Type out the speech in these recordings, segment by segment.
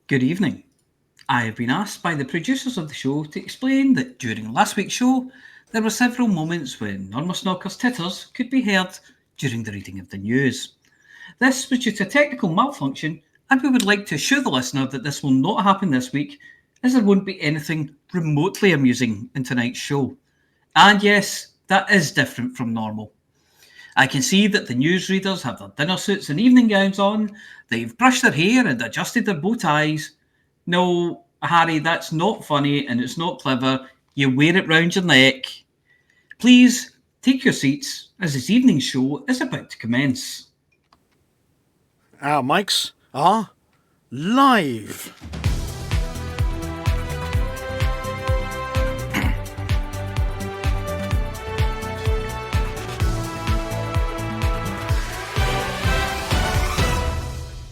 Good evening. I have been asked by the producers of the show to explain that during last week's show, there were several moments when Norma-Snocker's titters could be heard during the reading of the news. This was due to a technical malfunction, and we would like to assure the listener that this will not happen this week, as there won't be anything remotely amusing in tonight's show. And yes, that is different from normal. I can see that the newsreaders have their dinner suits and evening gowns on, they've brushed their hair and adjusted their bow ties. No, Harry, that's not funny and it's not clever. You wear it round your neck. Please take your seats as this evening's show is about to commence. Our mics are live.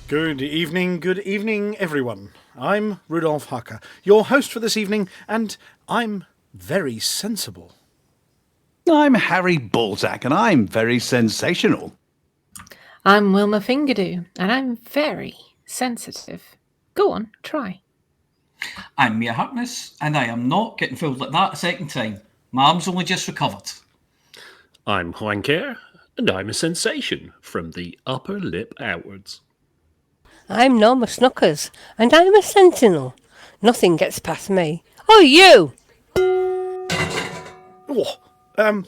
Good evening, everyone. I'm Rudolf Hucker, your host for this evening, and I'm very sensible. I'm Harry Balzac, and I'm very sensational. I'm Wilma Fingerdew, and I'm very sensitive. Go on, try. I'm Mia Harkness, and I am not getting fooled like that a second time. My arm's only just recovered. I'm Hoanker, and I'm a sensation from the upper lip outwards. I'm Norma Snookers, and I'm a sentinel. Nothing gets past me. Oh, you!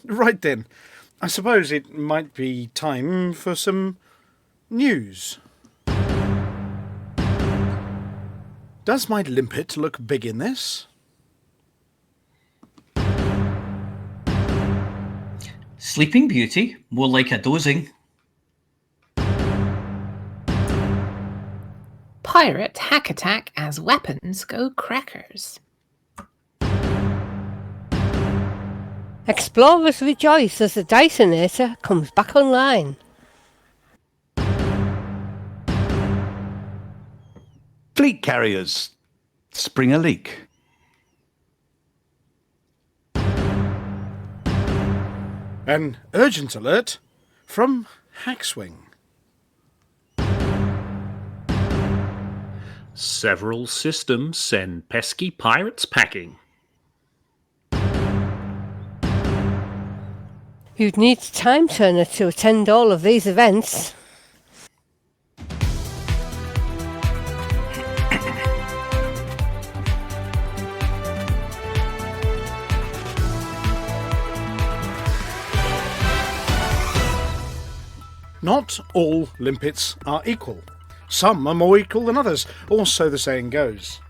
Right then. I suppose it might be time for some news. Does my limpet look big in this? Sleeping Beauty, more like a dozing. Pirate hack attack as weapons go crackers. Explorers rejoice as the Dysonator comes back online. Fleet carriers spring a leak. An urgent alert from Hackswing. Several systems send pesky pirates packing. You'd need a time turner to attend all of these events. Not all limpets are equal. Some are more equal than others, or so the saying goes.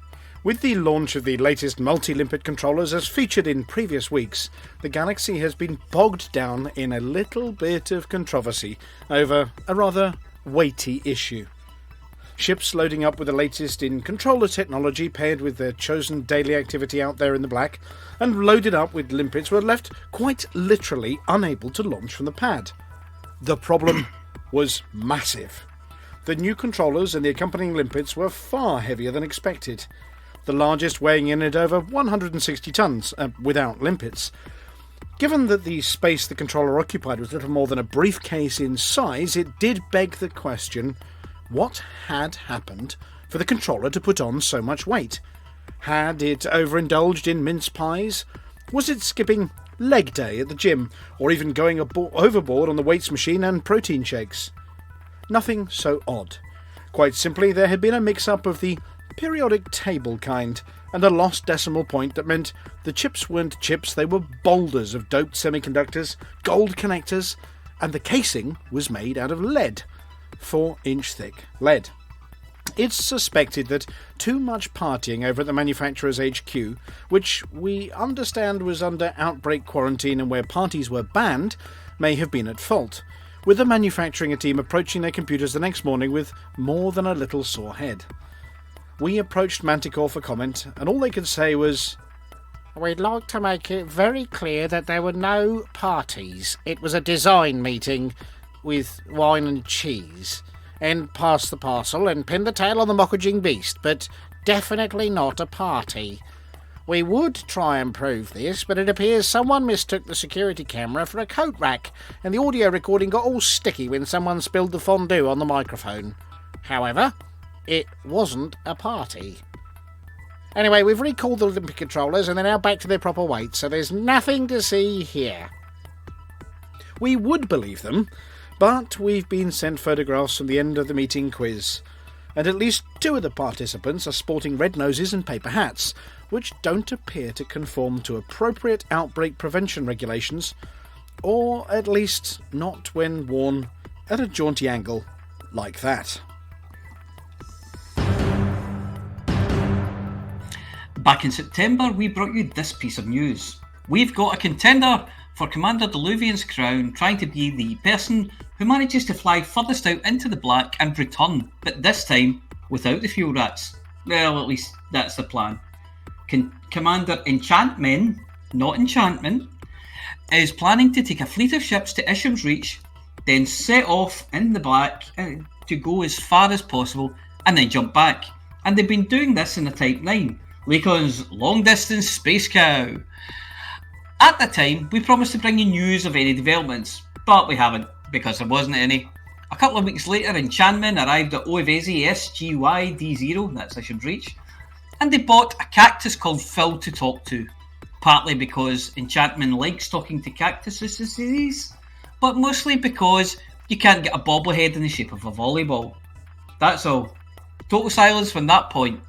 With the launch of the latest multi-limpet controllers as featured in previous weeks, the Galaxy has been bogged down in a little bit of controversy over a rather weighty issue. Ships loading up with the latest in controller technology paired with their chosen daily activity out there in the black, and loaded up with limpets were left quite literally unable to launch from the pad. The problem was massive. The new controllers and the accompanying limpets were far heavier than expected, the largest weighing in at over 160 tons, without limpets. Given that the space the controller occupied was little more than a briefcase in size, it did beg the question, what had happened for the controller to put on so much weight? Had it overindulged in mince pies? Was it skipping leg day at the gym, or even going overboard on the weights machine and protein shakes? Nothing so odd. Quite simply, there had been a mix-up of the periodic table kind, and a lost decimal point that meant the chips weren't chips, they were boulders of doped semiconductors, gold connectors, and the casing was made out of lead. 4-inch thick lead. It's suspected that too much partying over at the manufacturer's HQ, which we understand was under outbreak quarantine and where parties were banned, may have been at fault, with the manufacturing team approaching their computers the next morning with more than a little sore head. We approached Manticore for comment, and all they could say was, "We'd like to make it very clear that there were no parties. It was a design meeting with wine and cheese. And pass the parcel and pin the tail on the Mockaging beast, but definitely not a party. We would try and prove this, but it appears someone mistook the security camera for a coat rack, and the audio recording got all sticky when someone spilled the fondue on the microphone. However, it wasn't a party. Anyway, we've recalled the Olympic controllers and they're now back to their proper weight, so there's nothing to see here. We would believe them, but we've been sent photographs from the end of the meeting quiz, and at least 2 of the participants are sporting red noses and paper hats, which don't appear to conform to appropriate outbreak prevention regulations, or at least not when worn at a jaunty angle like that. Back in September, we brought you this piece of news. We've got a contender for Commander Deluvian's crown, trying to be the person who manages to fly furthest out into the black and return, but this time without the fuel rats. Well, at least that's the plan. Commander Enchantment, not Enchantment, is planning to take a fleet of ships to Isham's Reach, then set off in the black to go as far as possible, and then jump back. And they've been doing this in a Type 9. Lacon's long-distance space cow. At the time, we promised to bring you news of any developments, but we haven't, because there wasn't any. A couple of weeks later, Enchantment arrived at Oevesi SGY-D0, that's Isham's Reach, and they bought a cactus called Phil to talk to, partly because Enchantment likes talking to cactuses, but mostly because you can't get a bobblehead in the shape of a volleyball. That's all. Total silence from that point.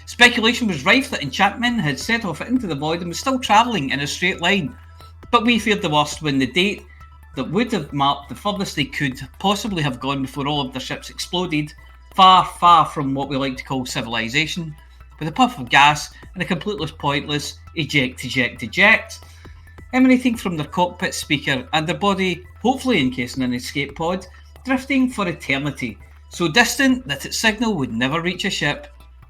Speculation was rife that Enchantment had set off into the void and was still travelling in a straight line, but we feared the worst when the date that would have marked the furthest they could possibly have gone before all of their ships exploded, far, far from what we like to call civilization, with a puff of gas and a completely pointless eject, emanating from their cockpit speaker and their body, hopefully encased in an escape pod, drifting for eternity, so distant that its signal would never reach a ship.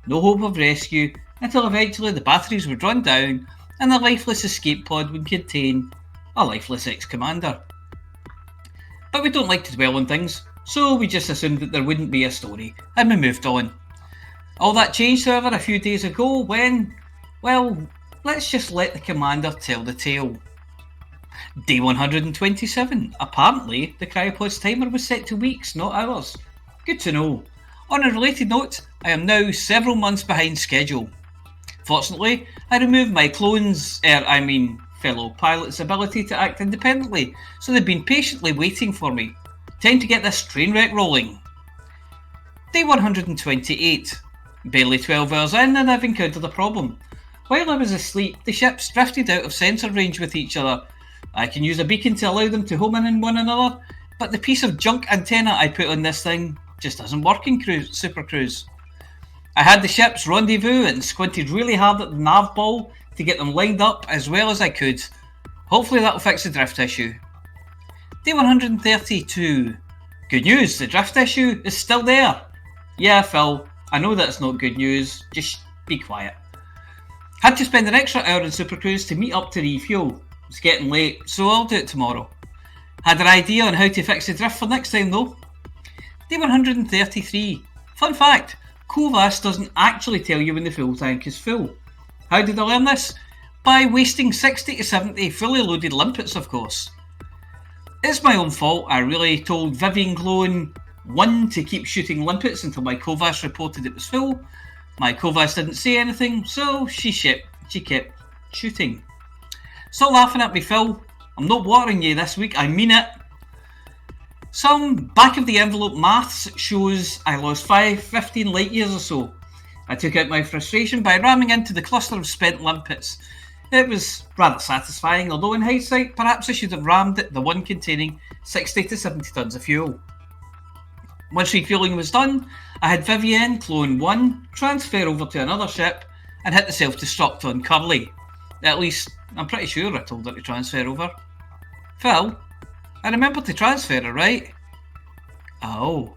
No hope of rescue until eventually the batteries would run down and the lifeless escape pod would contain a lifeless ex-commander. But we don't like to dwell on things, so we just assumed that there wouldn't be a story, and we moved on. All that changed, however, a few days ago when, well, let's just let the commander tell the tale. Day 127. Apparently, the cryopod's timer was set to weeks, not hours. Good to know. On a related note, I am now several months behind schedule. Fortunately, I removed my fellow pilot's ability to act independently, so they've been patiently waiting for me. Time to get this train wreck rolling. Day 128. Barely 12 hours in and I've encountered a problem. While I was asleep, the ships drifted out of sensor range with each other. I can use a beacon to allow them to home in on one another, but the piece of junk antenna I put on this thing just doesn't work in Super Cruise. I had the ships rendezvous and squinted really hard at the nav ball to get them lined up as well as I could. Hopefully that'll fix the drift issue. Day 132. Good news, the drift issue is still there. Yeah, Phil, I know that's not good news, just be quiet. Had to spend an extra hour in Super Cruise to meet up to refuel. It's getting late, so I'll do it tomorrow. Had an idea on how to fix the drift for next time though. Day 133. Fun fact, COVAS doesn't actually tell you when the fuel tank is full. How did I learn this? By wasting 60 to 70 fully loaded limpets, of course. It's my own fault. I really told Vivian Clone 1 to keep shooting limpets until my COVAS reported it was full. My COVAS didn't say anything, so she kept shooting. Stop laughing at me, Phil. I'm not watering you this week, I mean it. Some back-of-the-envelope maths shows I lost 15 light years or so. I took out my frustration by ramming into the cluster of spent limpets. It was rather satisfying, although in hindsight, perhaps I should have rammed the one containing 60 to 70 tonnes of fuel. Once refuelling was done, I had Vivienne Clone 1 transfer over to another ship and hit the self-destruct on Curly. At least, I'm pretty sure I told her to transfer over. Phil, I remember to transfer her, right? Oh.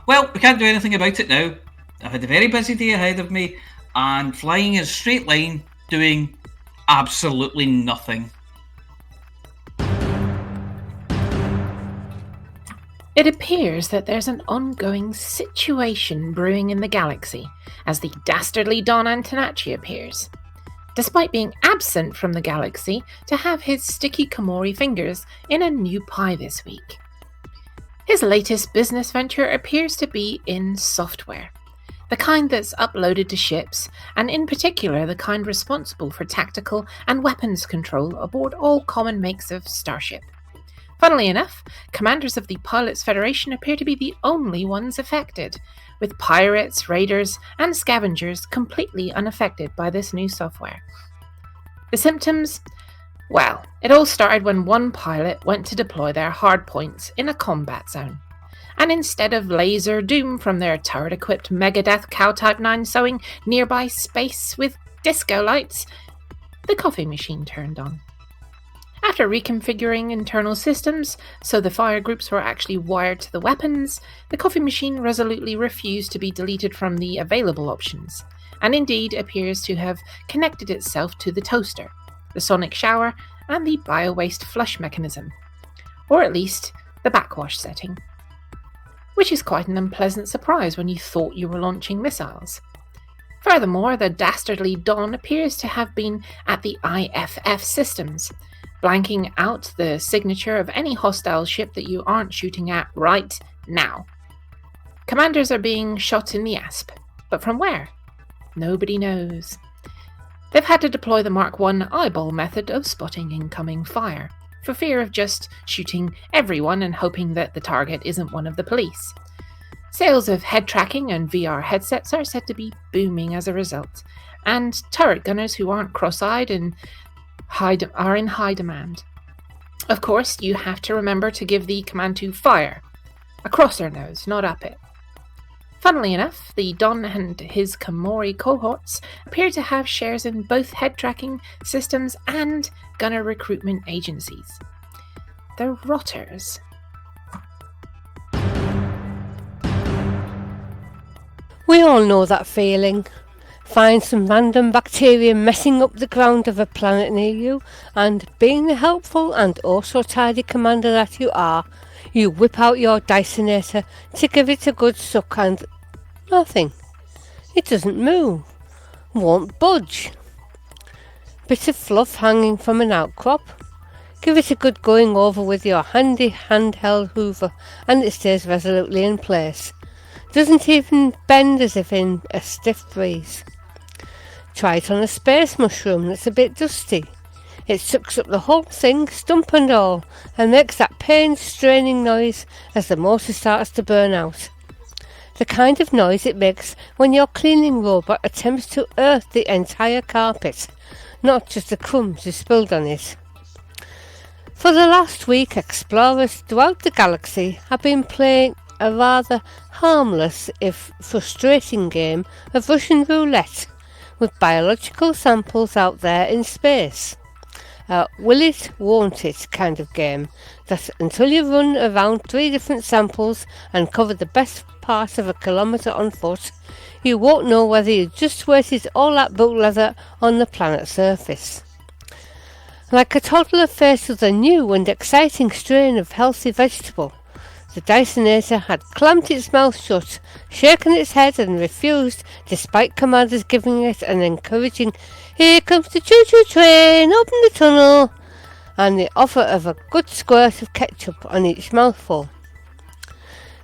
Well, we can't do anything about it now. I've had a very busy day ahead of me and flying in a straight line, doing absolutely nothing. It appears that there's an ongoing situation brewing in the galaxy as the dastardly Don Antonacci appears. Despite being absent from the galaxy to have his sticky Komori fingers in a new pie this week. His latest business venture appears to be in software. the kind that's uploaded to ships, and in particular the kind responsible for tactical and weapons control aboard all common makes of starship. Funnily enough, commanders of the Pilots Federation appear to be the only ones affected, with pirates, raiders, and scavengers completely unaffected by this new software. The symptoms? Well, it all started when one pilot went to deploy their hardpoints in a combat zone. And instead of laser doom from their turret-equipped Megadeth Cow Type 9 sewing nearby space with disco lights, the coffee machine turned on. After reconfiguring internal systems so the fire groups were actually wired to the weapons, the coffee machine resolutely refused to be deleted from the available options, and indeed appears to have connected itself to the toaster, the sonic shower, and the bio-waste flush mechanism, or at least the backwash setting. Which is quite an unpleasant surprise when you thought you were launching missiles. Furthermore, the dastardly Don appears to have been at the IFF systems, blanking out the signature of any hostile ship that you aren't shooting at right now. Commanders are being shot in the asp, but from where? Nobody knows. They've had to deploy the Mark I eyeball method of spotting incoming fire, for fear of just shooting everyone and hoping that the target isn't one of the police. Sales of head tracking and VR headsets are said to be booming as a result, and turret gunners who aren't cross-eyed and are in high demand. Of course, you have to remember to give the command to fire, across their nose, not up it. Funnily enough, the Don and his Komori cohorts appear to have shares in both head tracking systems and gunner recruitment agencies. The Rotters. We all know that feeling. Find some random bacteria messing up the ground of a planet near you, and being the helpful and also tidy commander that you are, you whip out your Dysonator to give it a good suck and nothing. It doesn't move. Won't budge. Bit of fluff hanging from an outcrop. Give it a good going over with your handy handheld hoover and it stays resolutely in place. Doesn't even bend as if in a stiff breeze. Try it on a space mushroom that's a bit dusty. It sucks up the whole thing, stump and all, and makes that pain-straining noise as the motor starts to burn out. The kind of noise it makes when your cleaning robot attempts to earth the entire carpet, not just the crumbs you spilled on it. For the last week, explorers throughout the galaxy have been playing a rather harmless, if frustrating game of Russian roulette, with biological samples out there in space. Will it, won't it kind of game, that until you run around 3 different samples and cover the best part of a kilometre on foot, you won't know whether you just wasted all that boot leather on the planet's surface. Like a toddler faced with a new and exciting strain of healthy vegetable, the Dysonator had clamped its mouth shut, shaken its head and refused, despite commanders giving it an encouraging "Here comes the choo-choo train, open the tunnel," and the offer of a good squirt of ketchup on each mouthful.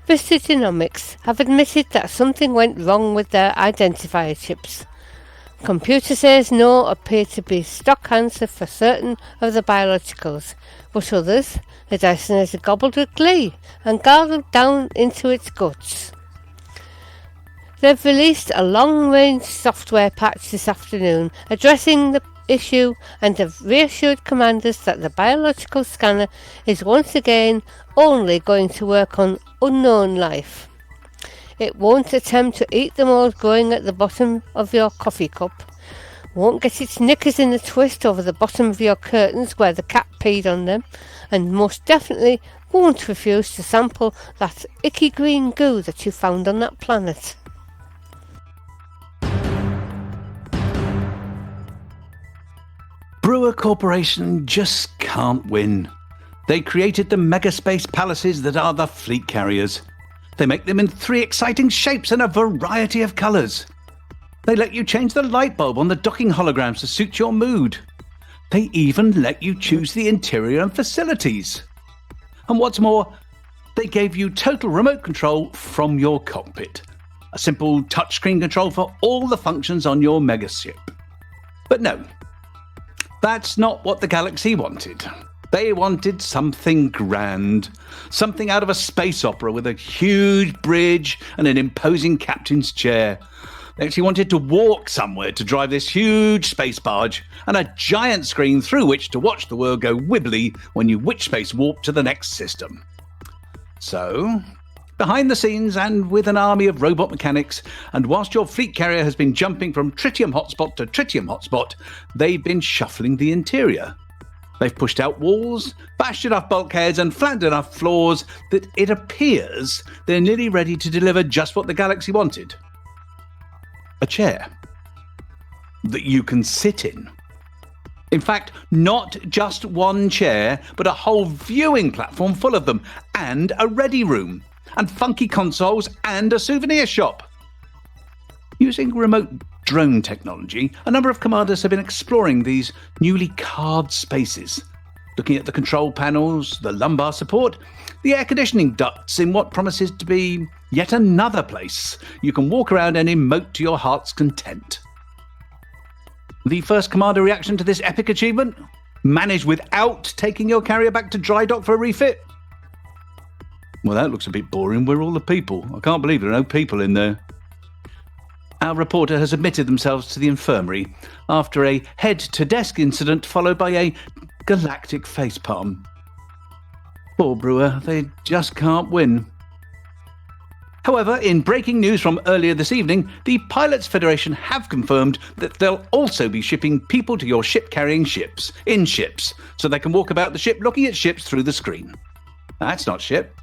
Vista Genomics have admitted that something went wrong with their identifier chips. Computer says no appear to be stock answer for certain of the biologicals, but others, the Dysonator gobbled with glee and gargled down into its guts. They've released a long-range software patch this afternoon addressing the issue and have reassured commanders that the biological scanner is once again only going to work on unknown life. It won't attempt to eat the mold growing at the bottom of your coffee cup, won't get its knickers in a twist over the bottom of your curtains where the cat peed on them, and most definitely won't refuse to sample that icky green goo that you found on that planet. Brewer Corporation just can't win. They created the megaspace palaces that are the fleet carriers. They make them in 3 exciting shapes and a variety of colours. They let you change the light bulb on the docking holograms to suit your mood. They even let you choose the interior and facilities. And what's more, they gave you total remote control from your cockpit. a simple touchscreen control for all the functions on your megaship. But no, that's not what the Galaxy wanted. They wanted something grand, something out of a space opera with a huge bridge and an imposing captain's chair. They actually wanted to walk somewhere to drive this huge space barge and a giant screen through which to watch the world go wibbly when you witch space warp to the next system. So, behind the scenes and with an army of robot mechanics, and whilst your fleet carrier has been jumping from tritium hotspot to tritium hotspot, they've been shuffling the interior. They've pushed out walls, bashed enough bulkheads and flattened enough floors that it appears they're nearly ready to deliver just what the Galaxy wanted. A chair that you can sit in. In fact, not just one chair, but a whole viewing platform full of them, and a ready room, and funky consoles, and a souvenir shop. Using remote drone technology, a number of commanders have been exploring these newly carved spaces, looking at the control panels, the lumbar support, the air conditioning ducts in what promises to be yet another place you can walk around and emote to your heart's content. The first commander reaction to this epic achievement? Managed without taking your carrier back to dry dock for a refit? Well, that looks a bit boring. Where are all the people? I can't believe there are no people in there. Our reporter has admitted themselves to the infirmary after a head-to-desk incident followed by a galactic facepalm. Poor Brewer, they just can't win. However, in breaking news from earlier this evening, the Pilots Federation have confirmed that they'll also be shipping people to your ship-carrying ships, in ships, so they can walk about the ship looking at ships through the screen. That's not ship.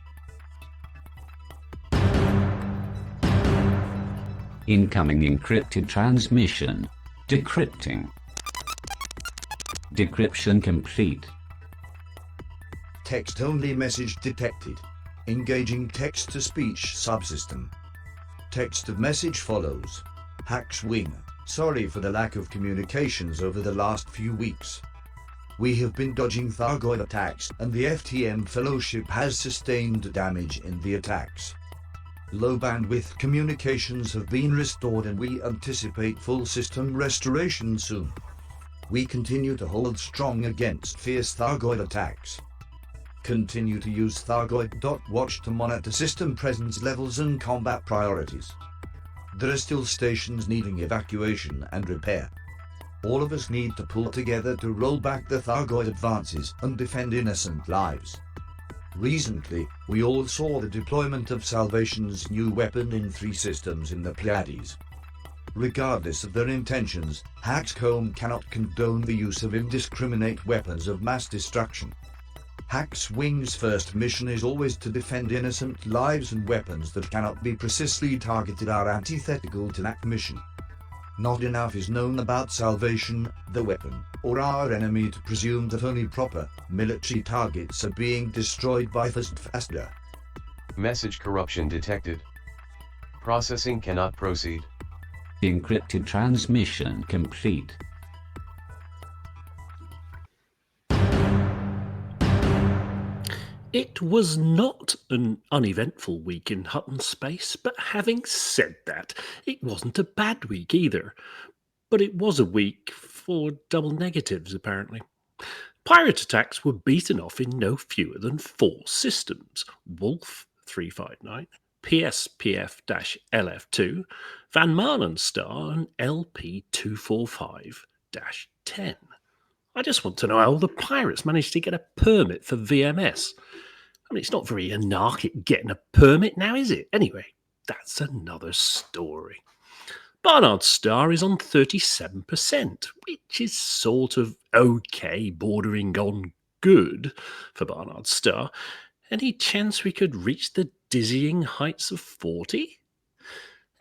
Incoming encrypted transmission. Decrypting. Decryption complete. Text-only message detected. Engaging text-to-speech subsystem. Text-to-message follows. Hacks Wing, sorry for the lack of communications over the last few weeks. We have been dodging Thargoid attacks, and the FTM Fellowship has sustained damage in the attacks. Low bandwidth communications have been restored and we anticipate full system restoration soon. We continue to hold strong against fierce Thargoid attacks. Continue to use Thargoid.watch to monitor system presence levels and combat priorities. There are still stations needing evacuation and repair. All of us need to pull together to roll back the Thargoid advances and defend innocent lives. Recently, we all saw the deployment of Salvation's new weapon in 3 systems in the Pleiades. Regardless of their intentions, Haxcomb cannot condone the use of indiscriminate weapons of mass destruction. Hax Wing's first mission is always to defend innocent lives, and weapons that cannot be precisely targeted are antithetical to that mission. Not enough is known about Salvation, the weapon, or our enemy to presume that only proper, military targets are being destroyed by faster. Message corruption detected. Processing cannot proceed. Encrypted transmission complete. It was not an uneventful week in Hutton space, but having said that, it wasn't a bad week either. But it was a week for double negatives, apparently. Pirate attacks were beaten off in no fewer than 4 systems: Wolf 359, PSPF-LF2, Van Manen Star, and LP245-10. I just want to know how the pirates managed to get a permit for VMS. I mean, it's not very anarchic getting a permit now, is it? Anyway, that's another story. Barnard's Star is on 37%, which is sort of okay, bordering on good for Barnard's Star. Any chance we could reach the dizzying heights of 40?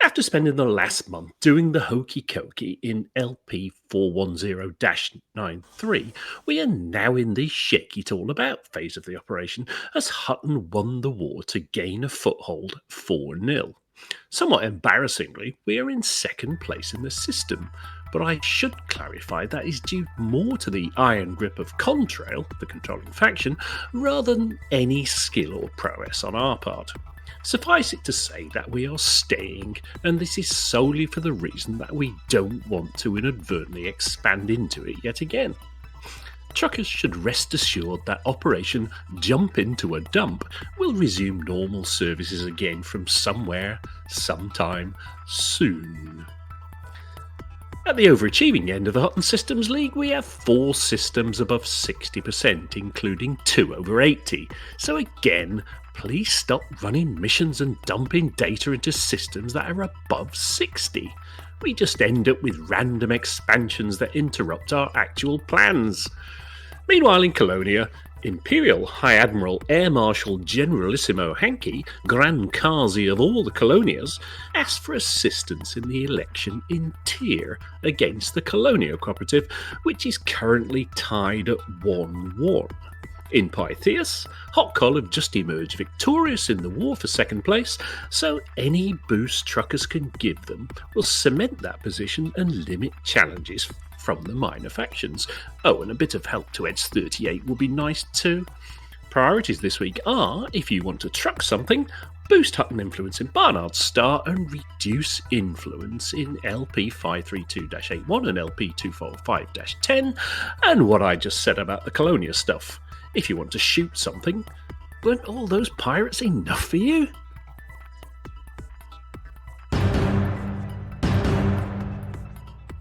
After spending the last month doing the hokey cokey in LP410-93, we are now in the shake-it-all-about phase of the operation as Hutton won the war to gain a foothold 4-0. Somewhat embarrassingly, we are in second place in the system, but I should clarify that is due more to the iron grip of Contrail, the controlling faction, rather than any skill or prowess on our part. Suffice it to say that we are staying, and this is solely for the reason that we don't want to inadvertently expand into it yet again. Truckers should rest assured that Operation Jump Into a Dump will resume normal services again from somewhere, sometime soon. At the overachieving end of the Hutton Systems League, we have 4 systems above 60%, including 2 over 80. So again, please stop running missions and dumping data into systems that are above 60. We just end up with random expansions that interrupt our actual plans. Meanwhile, in Colonia, Imperial High Admiral Air Marshal Generalissimo Hankey, Grand Kazi of all the Colonias, asked for assistance in the election in Tyr against the Colonia Cooperative, which is currently tied at 1-1. In Pythias, Hotcol have just emerged victorious in the war for second place, so any boost truckers can give them will cement that position and limit challenges from the minor factions. Oh, and a bit of help to Ed's 38 will be nice too. Priorities this week are, if you want to truck something, boost Hutton influence in Barnard's Star and reduce influence in LP 532-81 and LP 245-10, and what I just said about the Colonia stuff. If you want to shoot something, weren't all those pirates enough for you?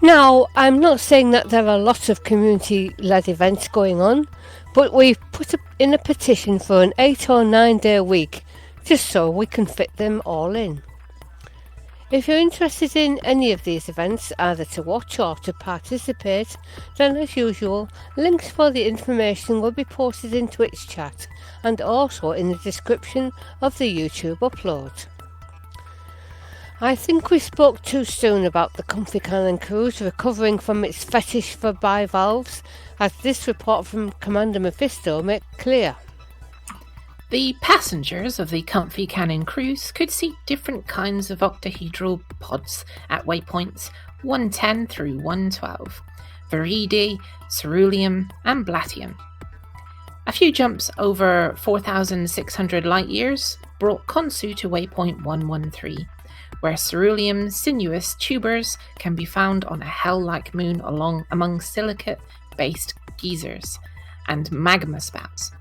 Now, I'm not saying that there are lots of community-led events going on, but we've put in a petition for an 8 or 9 day week, just so we can fit them all in. If you're interested in any of these events, either to watch or to participate, then as usual, links for the information will be posted in Twitch chat and also in the description of the YouTube upload. I think we spoke too soon about the Comfy Cannon cruise recovering from its fetish for bivalves, as this report from Commander Mephisto made clear. The passengers of the Comfy Cannon cruise could see different kinds of octahedral pods at waypoints 110 through 112, Viridi, Ceruleum and Blatium. A few jumps over 4,600 light years brought Khonsu to waypoint 113, where Ceruleum sinuous tubers can be found on a hell-like moon among silicate-based geysers and magma spouts.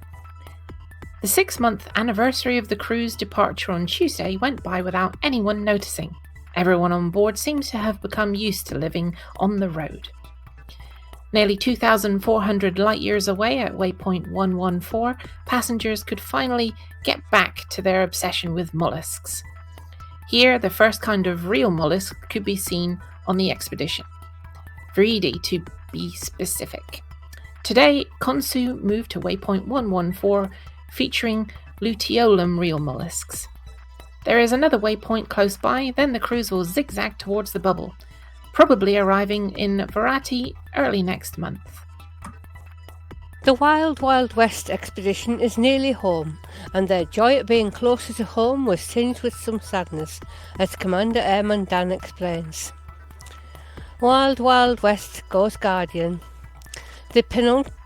The 6-month anniversary of the cruise departure on Tuesday went by without anyone noticing. Everyone on board seems to have become used to living on the road. Nearly 2,400 light years away at waypoint 114, passengers could finally get back to their obsession with mollusks. Here, the first kind of real mollusk could be seen on the expedition. Viridi, to be specific. Today, Khonsu moved to waypoint 114, featuring luteolum real mollusks. There is another waypoint close by, then the cruise will zigzag towards the bubble, probably arriving in Verati early next month. The Wild Wild West expedition is nearly home, and their joy at being closer to home was tinged with some sadness, as Commander Airman Dan explains. Wild Wild West goes Guardian. The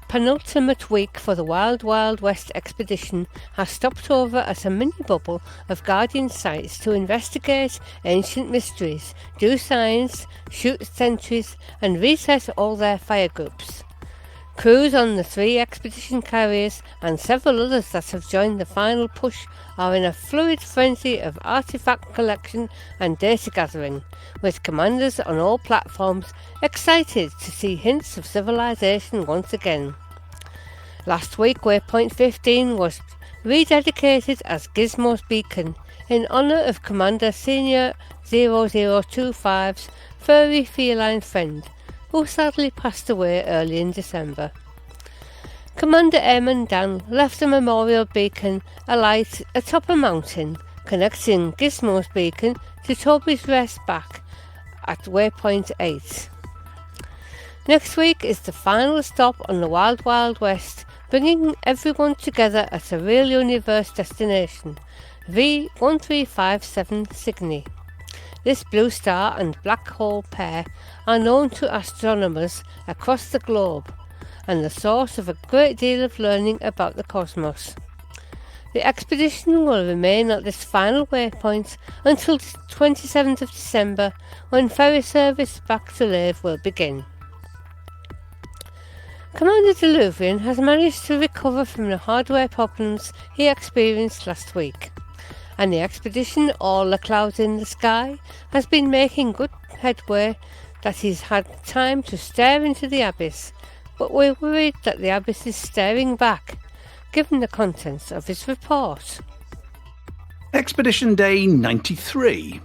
penultimate week for the Wild Wild West expedition has stopped over at a mini bubble of Guardian sites to investigate ancient mysteries, do science, shoot sentries and reset all their fire groups. Crews on the 3 expedition carriers and several others that have joined the final push are in a fluid frenzy of artifact collection and data gathering, with commanders on all platforms excited to see hints of civilization once again. Last week, Waypoint 15 was rededicated as Gizmo's Beacon in honour of Commander Senior 0025's furry feline friend, who sadly passed away early in December. Commander Airman Dan left a memorial beacon alight atop a mountain, connecting Gizmo's Beacon to Toby's Rest back at waypoint 8. Next week is the final stop on the Wild Wild West, bringing everyone together at a real universe destination, V1357 Cygni. This blue star and black hole pair are known to astronomers across the globe and the source of a great deal of learning about the cosmos. The expedition will remain at this final waypoint until the 27th of December, when ferry service back to Lave will begin. Commander Deluvian has managed to recover from the hardware problems he experienced last week, and the expedition, all the clouds in the sky, has been making good headway that he's had time to stare into the abyss, but we're worried that the abyss is staring back, given the contents of his report. Expedition Day 93.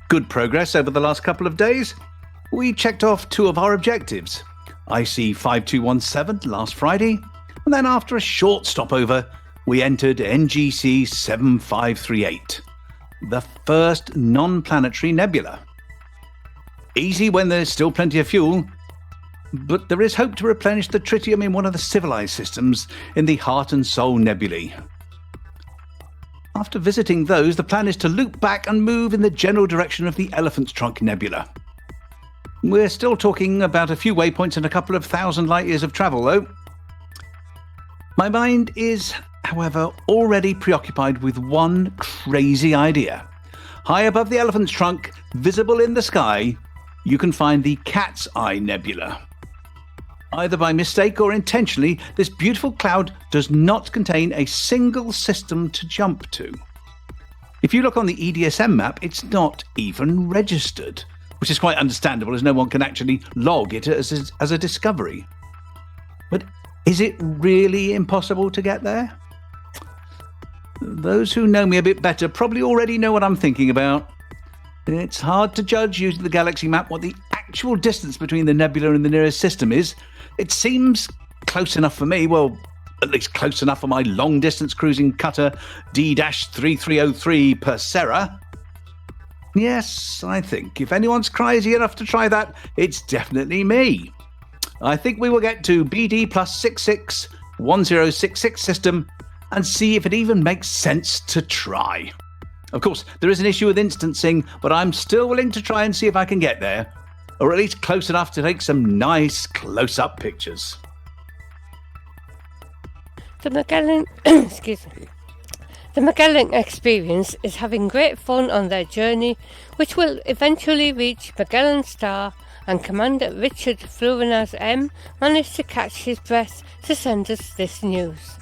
Good progress over the last couple of days. We checked off 2 of our objectives. IC 5217 last Friday, and then after a short stopover, we entered NGC 7538, the first non-planetary nebula. Easy when there's still plenty of fuel, but there is hope to replenish the tritium in one of the civilized systems in the Heart and Soul nebulae. After visiting those, the plan is to loop back and move in the general direction of the Elephant's Trunk Nebula. We're still talking about a few waypoints and a couple of thousand light years of travel, though. My mind is, however, already preoccupied with one crazy idea. High above the Elephant's Trunk, visible in the sky, you can find the Cat's Eye Nebula. Either by mistake or intentionally, this beautiful cloud does not contain a single system to jump to. If you look on the EDSM map, it's not even registered, which is quite understandable as no one can actually log it as a discovery. But is it really impossible to get there? Those who know me a bit better probably already know what I'm thinking about. It's hard to judge using the galaxy map what the actual distance between the nebula and the nearest system is. It seems close enough for me, well, at least close enough for my long-distance cruising cutter D-3303 Persera. Yes, I think if anyone's crazy enough to try that, it's definitely me. I think we will get to BD plus 66 1066 system and see if it even makes sense to try. Of course, there is an issue with instancing, but I'm still willing to try and see if I can get there, or at least close enough to take some nice close-up pictures. The Magellan experience is having great fun on their journey, which will eventually reach Magellan Star, and Commander Richard Florinas M managed to catch his breath to send us this news.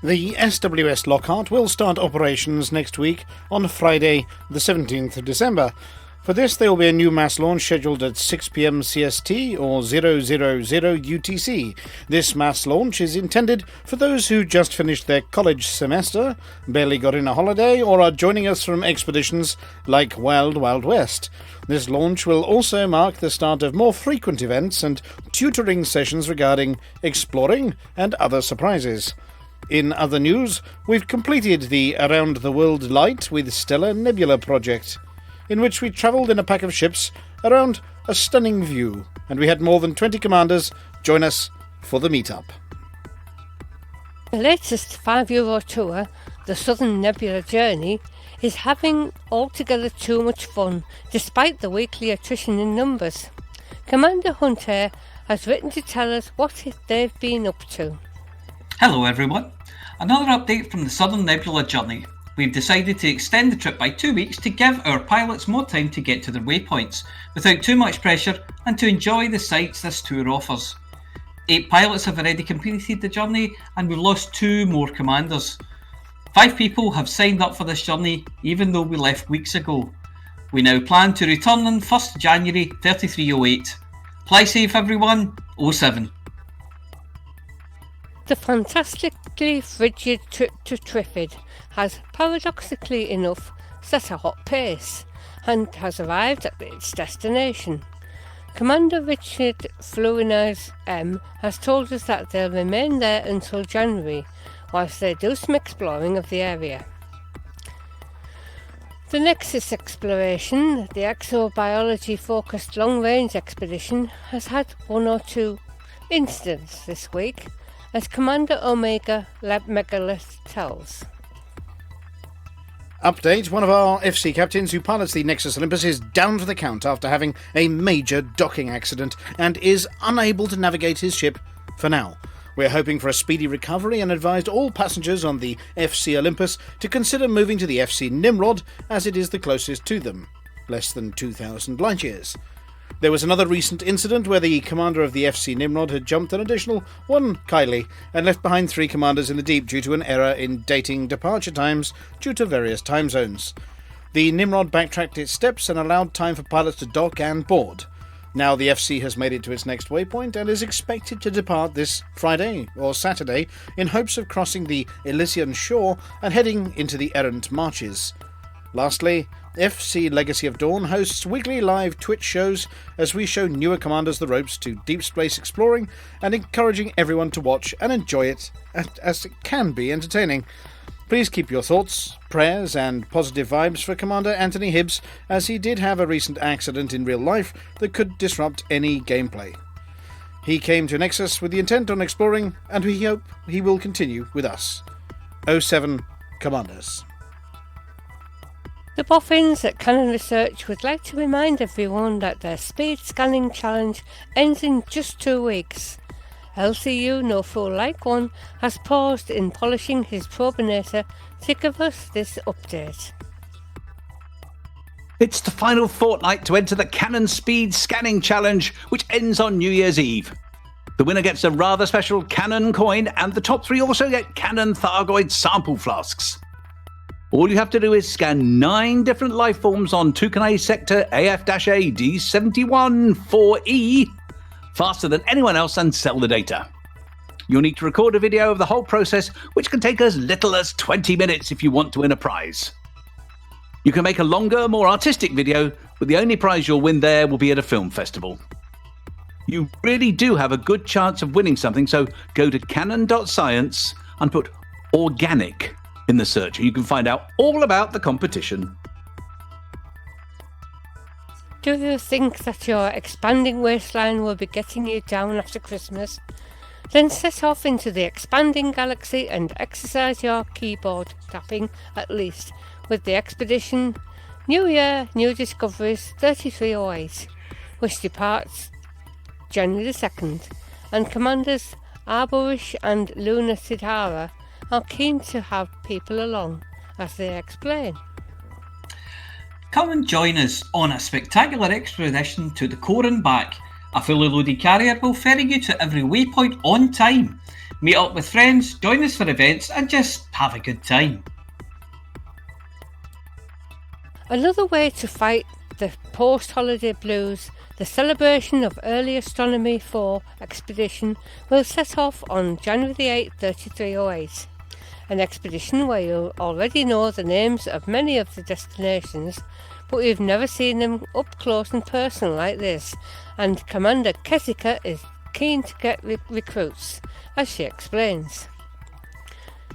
The SWS Lockhart will start operations next week on Friday the 17th of December. For this, there will be a new mass launch scheduled at 6 p.m. CST or 000 UTC. This mass launch is intended for those who just finished their college semester, barely got in a holiday, or are joining us from expeditions like Wild Wild West. This launch will also mark the start of more frequent events and tutoring sessions regarding exploring and other surprises. In other news, we've completed the Around the World Light with Stellar Nebula project, in which we travelled in a pack of ships around a stunning view, and we had more than 20 commanders join us for the meetup. The latest 5-Euro tour, the Southern Nebula Journey, is having altogether too much fun, despite the weekly attrition in numbers. Commander Hunter has written to tell us what they've been up to. Hello everyone. Another update from the Southern Nebula Journey. We've decided to extend the trip by 2 weeks to give our pilots more time to get to their waypoints without too much pressure and to enjoy the sights this tour offers. 8 pilots have already completed the journey and we've lost 2 more commanders. 5 people have signed up for this journey even though we left weeks ago. We now plan to return on 1st January 3308. Fly safe everyone, 07. The fantastically frigid trip to Trifid has, paradoxically enough, set a hot pace and has arrived at its destination. Commander Richard Florinas M has told us that they'll remain there until January whilst they do some exploring of the area. The Nexus exploration, the exobiology-focused long-range expedition, has had 1 or 2 incidents this week, as Commander Omega Megalith tells. Update, one of our FC captains who pilots the Nexus Olympus is down for the count after having a major docking accident and is unable to navigate his ship for now. We're hoping for a speedy recovery and advised all passengers on the FC Olympus to consider moving to the FC Nimrod, as it is the closest to them, less than 2,000 light years. There was another recent incident where the commander of the FC Nimrod had jumped an additional 1 Kylie and left behind 3 commanders in the deep due to an error in dating departure times due to various time zones. The Nimrod backtracked its steps and allowed time for pilots to dock and board. Now the FC has made it to its next waypoint and is expected to depart this Friday or Saturday in hopes of crossing the Elysian shore and heading into the errant marches. Lastly, FC Legacy of Dawn hosts weekly live Twitch shows as we show newer commanders the ropes to deep space exploring and encouraging everyone to watch and enjoy it as it can be entertaining. Please keep your thoughts, prayers and positive vibes for Commander Anthony Hibbs, as he did have a recent accident in real life that could disrupt any gameplay. He came to Nexus with the intent on exploring, and we hope he will continue with us. 07 Commanders. The boffins at Cannon Research would like to remind everyone that their speed scanning challenge ends in just 2 weeks. LCU No Fool Like One has paused in polishing his probinator to give us this update. It's the final fortnight to enter the Cannon Speed Scanning Challenge, which ends on New Year's Eve. The winner gets a rather special Cannon coin, and the top 3 also get Cannon Thargoid sample flasks. All you have to do is scan 9 different life forms on Tucanay Sector AF-A D71-4E faster than anyone else and sell the data. You'll need to record a video of the whole process, which can take as little as 20 minutes if you want to win a prize. You can make a longer, more artistic video, but the only prize you'll win there will be at a film festival. You really do have a good chance of winning something, so go to canon.science and put organic in the search, and you can find out all about the competition. Do you think that your expanding waistline will be getting you down after Christmas? Then set off into the expanding galaxy and exercise your keyboard tapping at least with the expedition New Year, New Discoveries 3308, which departs January the 2nd, and Commanders Arborish and Luna Sidhara are keen to have people along as they explain. Come and join us on a spectacular expedition to the core and back. A fully loaded carrier will ferry you to every waypoint on time. Meet up with friends, join us for events and just have a good time. Another way to fight the post-holiday blues, the celebration of Early Astronomy 4 expedition will set off on January the 8th, 3308. An expedition where you'll already know the names of many of the destinations, but you've never seen them up close and personal like this, and Commander Kesika is keen to get recruits, as she explains.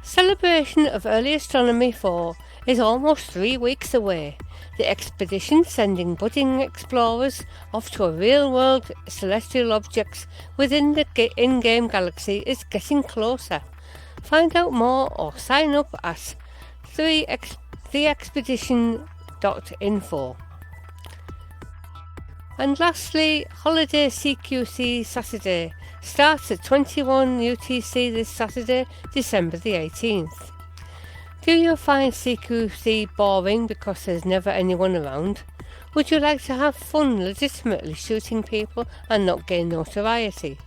Celebration of Early Astronomy 4 is almost 3 weeks away. The expedition sending budding explorers off to a real-world celestial objects within the in-game galaxy is getting closer. Find out more or sign up at theexpedition.info. And lastly, Holiday CQC Saturday starts at 21 UTC this Saturday, December the 18th. Do you find CQC boring because there's never anyone around? Would you like to have fun legitimately shooting people and not gain notoriety?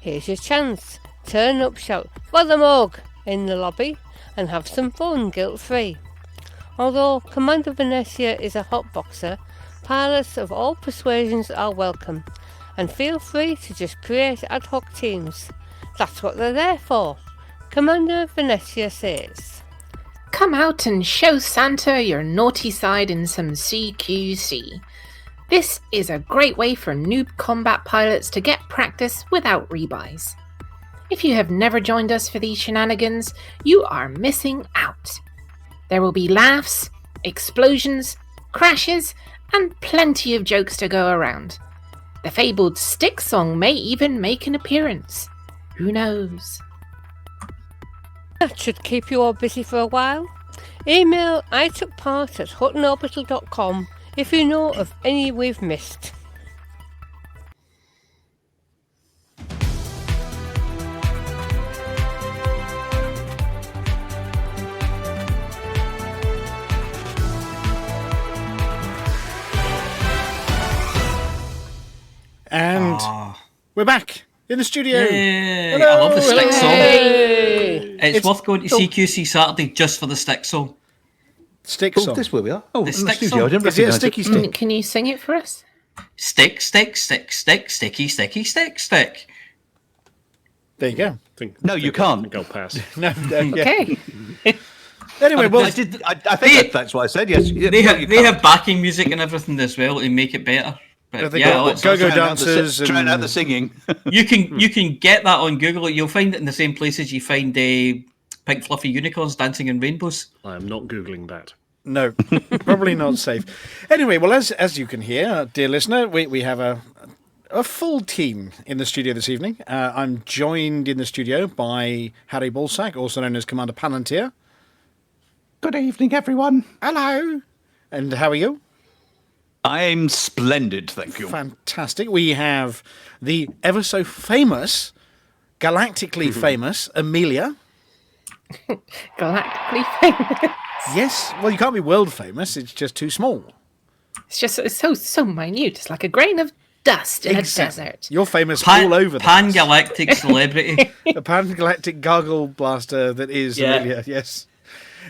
Here's your chance. Turn up, shout, "For the mug!" in the lobby and have some fun guilt-free. Although Commander Venetia is a hot boxer, pilots of all persuasions are welcome, and feel free to just create ad hoc teams. That's what they're there for. Commander Venetia says, Come out and show Santa your naughty side in some CQC. This is a great way for noob combat pilots to get practice without rebuys. If you have never joined us for these shenanigans, you are missing out. There will be laughs, explosions, crashes, and plenty of jokes to go around. The fabled stick song may even make an appearance. Who knows? that should keep you all busy for a while. Email itookpart@huttonorbital.com if you know of any we've missed. We're back in the studio. Yay. Hello, I love the stick hello. song. Hey! It's worth going to CQC Saturday just for the stick song. Stick Oh, song. this where we are. Oh, The in the stick studio. I song. didn't Is it a recognise sticky it. stick? Can you sing it for us? Stick, stick, stick, stick, sticky, sticky, stick, stick. There you go. No, you can't. I think I'll pass. No, yeah. Okay. Anyway, well, I think that's what I said. Yes, They have backing music and everything as well to make it better. But they yeah, got let's- go-go Drown out the dancers. drown out the And, singing. you can get that on Google. You'll find it in the same places you find pink fluffy unicorns dancing in rainbows. I am not Googling that. no, probably not safe. Anyway, well, as you can hear, dear listener, we have a full team in the studio this evening. I'm joined in the studio by Harry Balsack, also known as Commander Palantir. Good evening, everyone. Hello. And how are you? I'm splendid, thank you. Fantastic. We have the ever so famous, galactically famous Amelia. Galactically famous. Yes. Well, you can't be world famous. It's just too small. It's just so minute. It's like a grain of dust in a desert. You're famous all over the place. Pan-galactic celebrity. The pan-galactic gargle blaster that is Yeah. Amelia. Yes.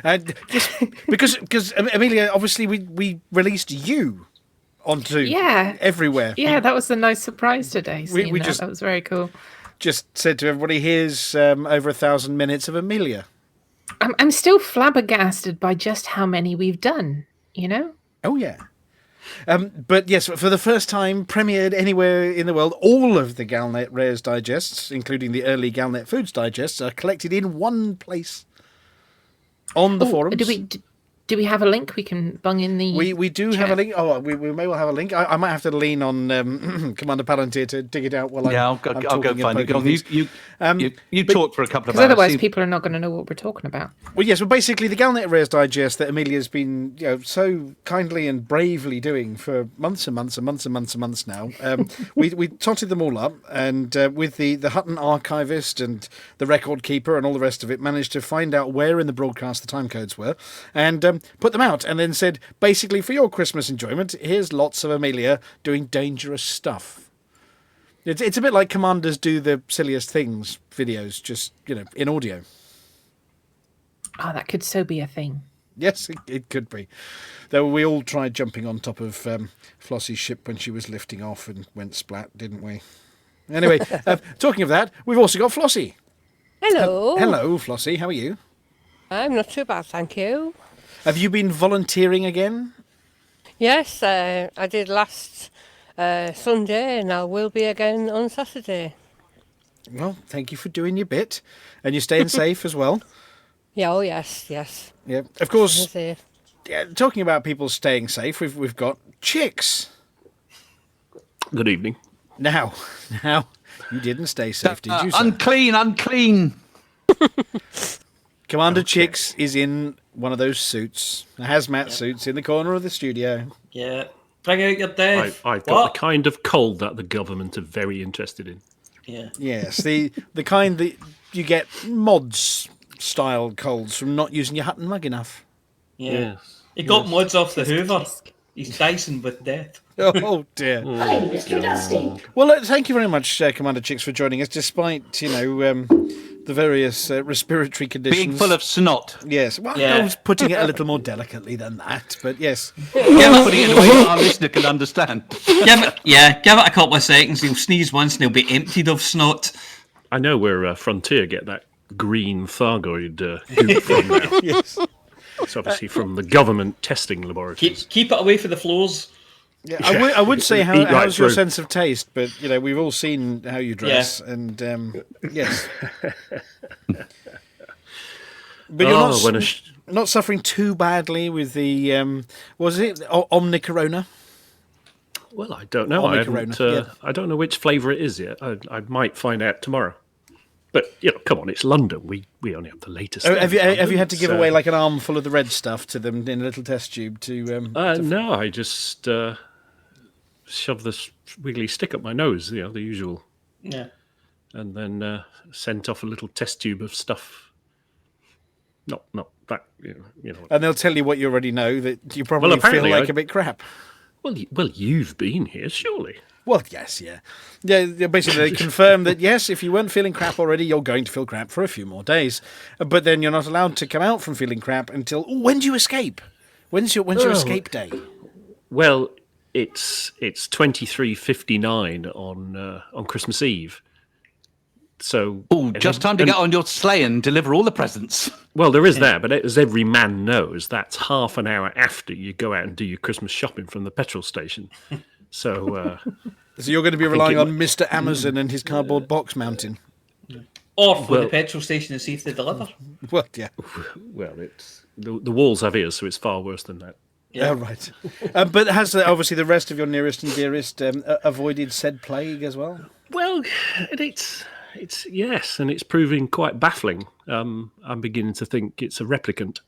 And just because Amelia, obviously we released you onto everywhere. Yeah, that was a nice surprise today. We Seeing just- that was very cool. Just said to everybody, here's over 1,000 minutes of Amelia. I'm still flabbergasted by just how many we've done. You know. Oh, yeah. But yes, for the first time, premiered anywhere in the world, all of the Galnet Rares digests, including the early Galnet Foods digests, are collected in one place on the forums. Do we have a link we can bung in the? We do have a link. Oh, we may well have a link. I might have to lean on Commander Palantir to dig it out while I'll go find it. You talk for a couple of Because hours. otherwise, people are not going to know what we're talking about. Well, yes. Well, basically, the Galnet Rares digest that Amelia's been, so kindly and bravely doing for months and months and months and months and months now. We totted them all up, and with the Hutton archivist and the record keeper and all the rest of it, managed to find out where in the broadcast the time codes were, and put them out, and then said, basically, for your Christmas enjoyment, here's lots of Amelia doing dangerous stuff. It's a bit like Commanders Do the Silliest Things videos, just, in audio. Oh, that could so be a thing. Yes, it could be. Though we all tried jumping on top of Flossy's ship when she was lifting off and went splat, didn't we? Anyway, talking of that, we've also got Flossy. Hello. Hello, Flossy. How are you? I'm not too bad, thank you. Have you been volunteering again? Yes, I did last Sunday and I will be again on Saturday. Well, thank you for doing your bit. And you're staying safe as well. Yeah, oh yes. Yeah, of course. Safe. Yeah, talking about people staying safe, we've got Chicks. Good evening. Now, you didn't stay safe, did you, sir? Unclean. Commander Chicks is in one of those suits, hazmat suits, in the corner of the studio. Yeah. Bring out your death. I've got the kind of cold that the government are very interested in. Yeah. Yes, the kind that you get mods-style colds from not using your Hutton mug enough. Yeah. Yes. He got mods off the Hoover. He's dicing with death. Oh, dear. Well, thank you very much, Commander Chicks, for joining us, despite, the various respiratory conditions. Being full of snot. Yes, well, Yeah. I was putting it a little more delicately than that, but yes. Putting it in a way that our listener can understand. Give it a couple of seconds. He'll sneeze once and he'll be emptied of snot. I know where Frontier get that green Thargoid goop from now. Yes. It's obviously from the government testing laboratories. Keep it away from the floors. Yeah, I would say, Eat right how's your through. sense of taste? But, we've all seen how you dress, and, yes. But you're not suffering too badly with the, was it Omnicorona? Well, I don't know. Omnicorona, I don't know which flavour it is yet. I might find out tomorrow. But come on, it's London. We only have the latest. Have you thing in had to give London, away like an armful of the red stuff to them in a little test tube to? No, I just shove this wiggly stick up my nose. The usual. Yeah. And then sent off a little test tube of stuff. Not that And they'll tell you what you already know, that you probably feel apparently like a bit crap. Well, you've been here, surely. Well, yes, yeah. Basically, they confirm that, yes, if you weren't feeling crap already, you're going to feel crap for a few more days. But then you're not allowed to come out from feeling crap until... when do you escape? When's your escape day? Well, it's 23:59 on Christmas Eve. So, just time to get on your sleigh and deliver all the presents. Well, there is that, but as every man knows, that's half an hour after you go out and do your Christmas shopping from the petrol station. So, so you're going to be relying on Mr. Amazon and his cardboard box mounting, or for the petrol station to see if they deliver. Well, yeah. Well, it's the walls have ears, so it's far worse than that. Yeah, right. But has obviously the rest of your nearest and dearest avoided said plague as well? Well, it's yes, and it's proving quite baffling. I'm beginning to think it's a replicant.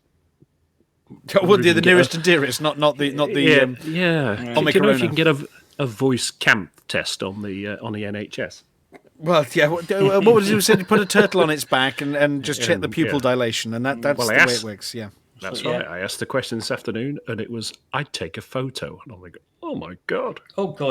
Well, the nearest and dearest, not the Omicron. Do you know if you can get a voice camp test on the NHS? Well, yeah. What was it you said? You put a turtle on its back and just check the pupil dilation, and that's the way it works. Yeah, that's right. I asked the question this afternoon, and it was, I'd take a photo, and I'm like, oh my god,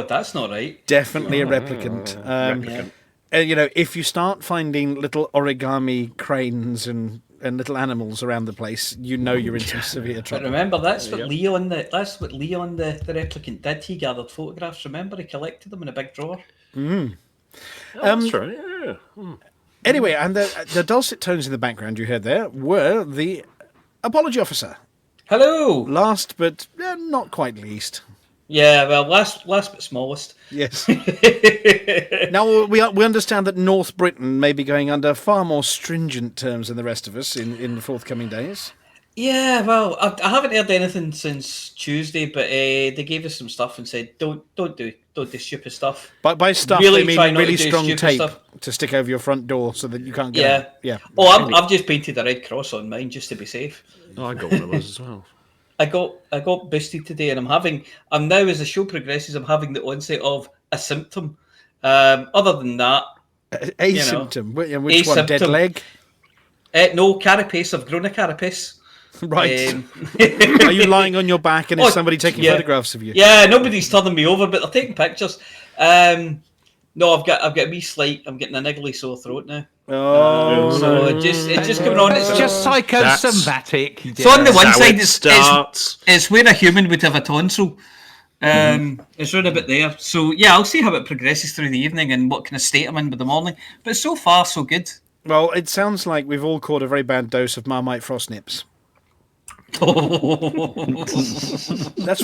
that's not right. Definitely a replicant. Replicant. If you start finding little origami cranes and little animals around the place, you're in some severe trouble. But remember, that's what Leon, the replicant, did. He gathered photographs. Remember, he collected them in a big drawer. That's right. Yeah. Anyway, and the dulcet tones in the background you heard there were the apology officer. Hello. Last but not quite least. Yeah, well, last but smallest. Yes. Now, we understand that North Britain may be going under far more stringent terms than the rest of us in the forthcoming days. Yeah, well, I haven't heard anything since Tuesday, but they gave us some stuff and said, don't do stupid stuff. By stuff, really they mean really strong tape to stick over your front door so that you can't get out. Yeah. Oh, I've just painted a red cross on mine just to be safe. Oh, I got one of those as well. I got boosted today, and I'm now, as the show progresses, I'm having the onset of a symptom. Other than that, a symptom. Which one? Symptom. Dead leg? No, carapace. I've grown a carapace. Right. Are you lying on your back, and is somebody taking photographs of you? Yeah, nobody's turning me over, but they're taking pictures. No, I've got a wee slight. I'm getting a niggly sore throat now. Oh, so it's just coming on. It's just psychosomatic. So on the one side, it's where a human would have a tonsil. It's right a bit there. So yeah, I'll see how it progresses through the evening and what kind of state I'm in by the morning. But so far, so good. Well, it sounds like we've all caught a very bad dose of Marmite frost nips. That's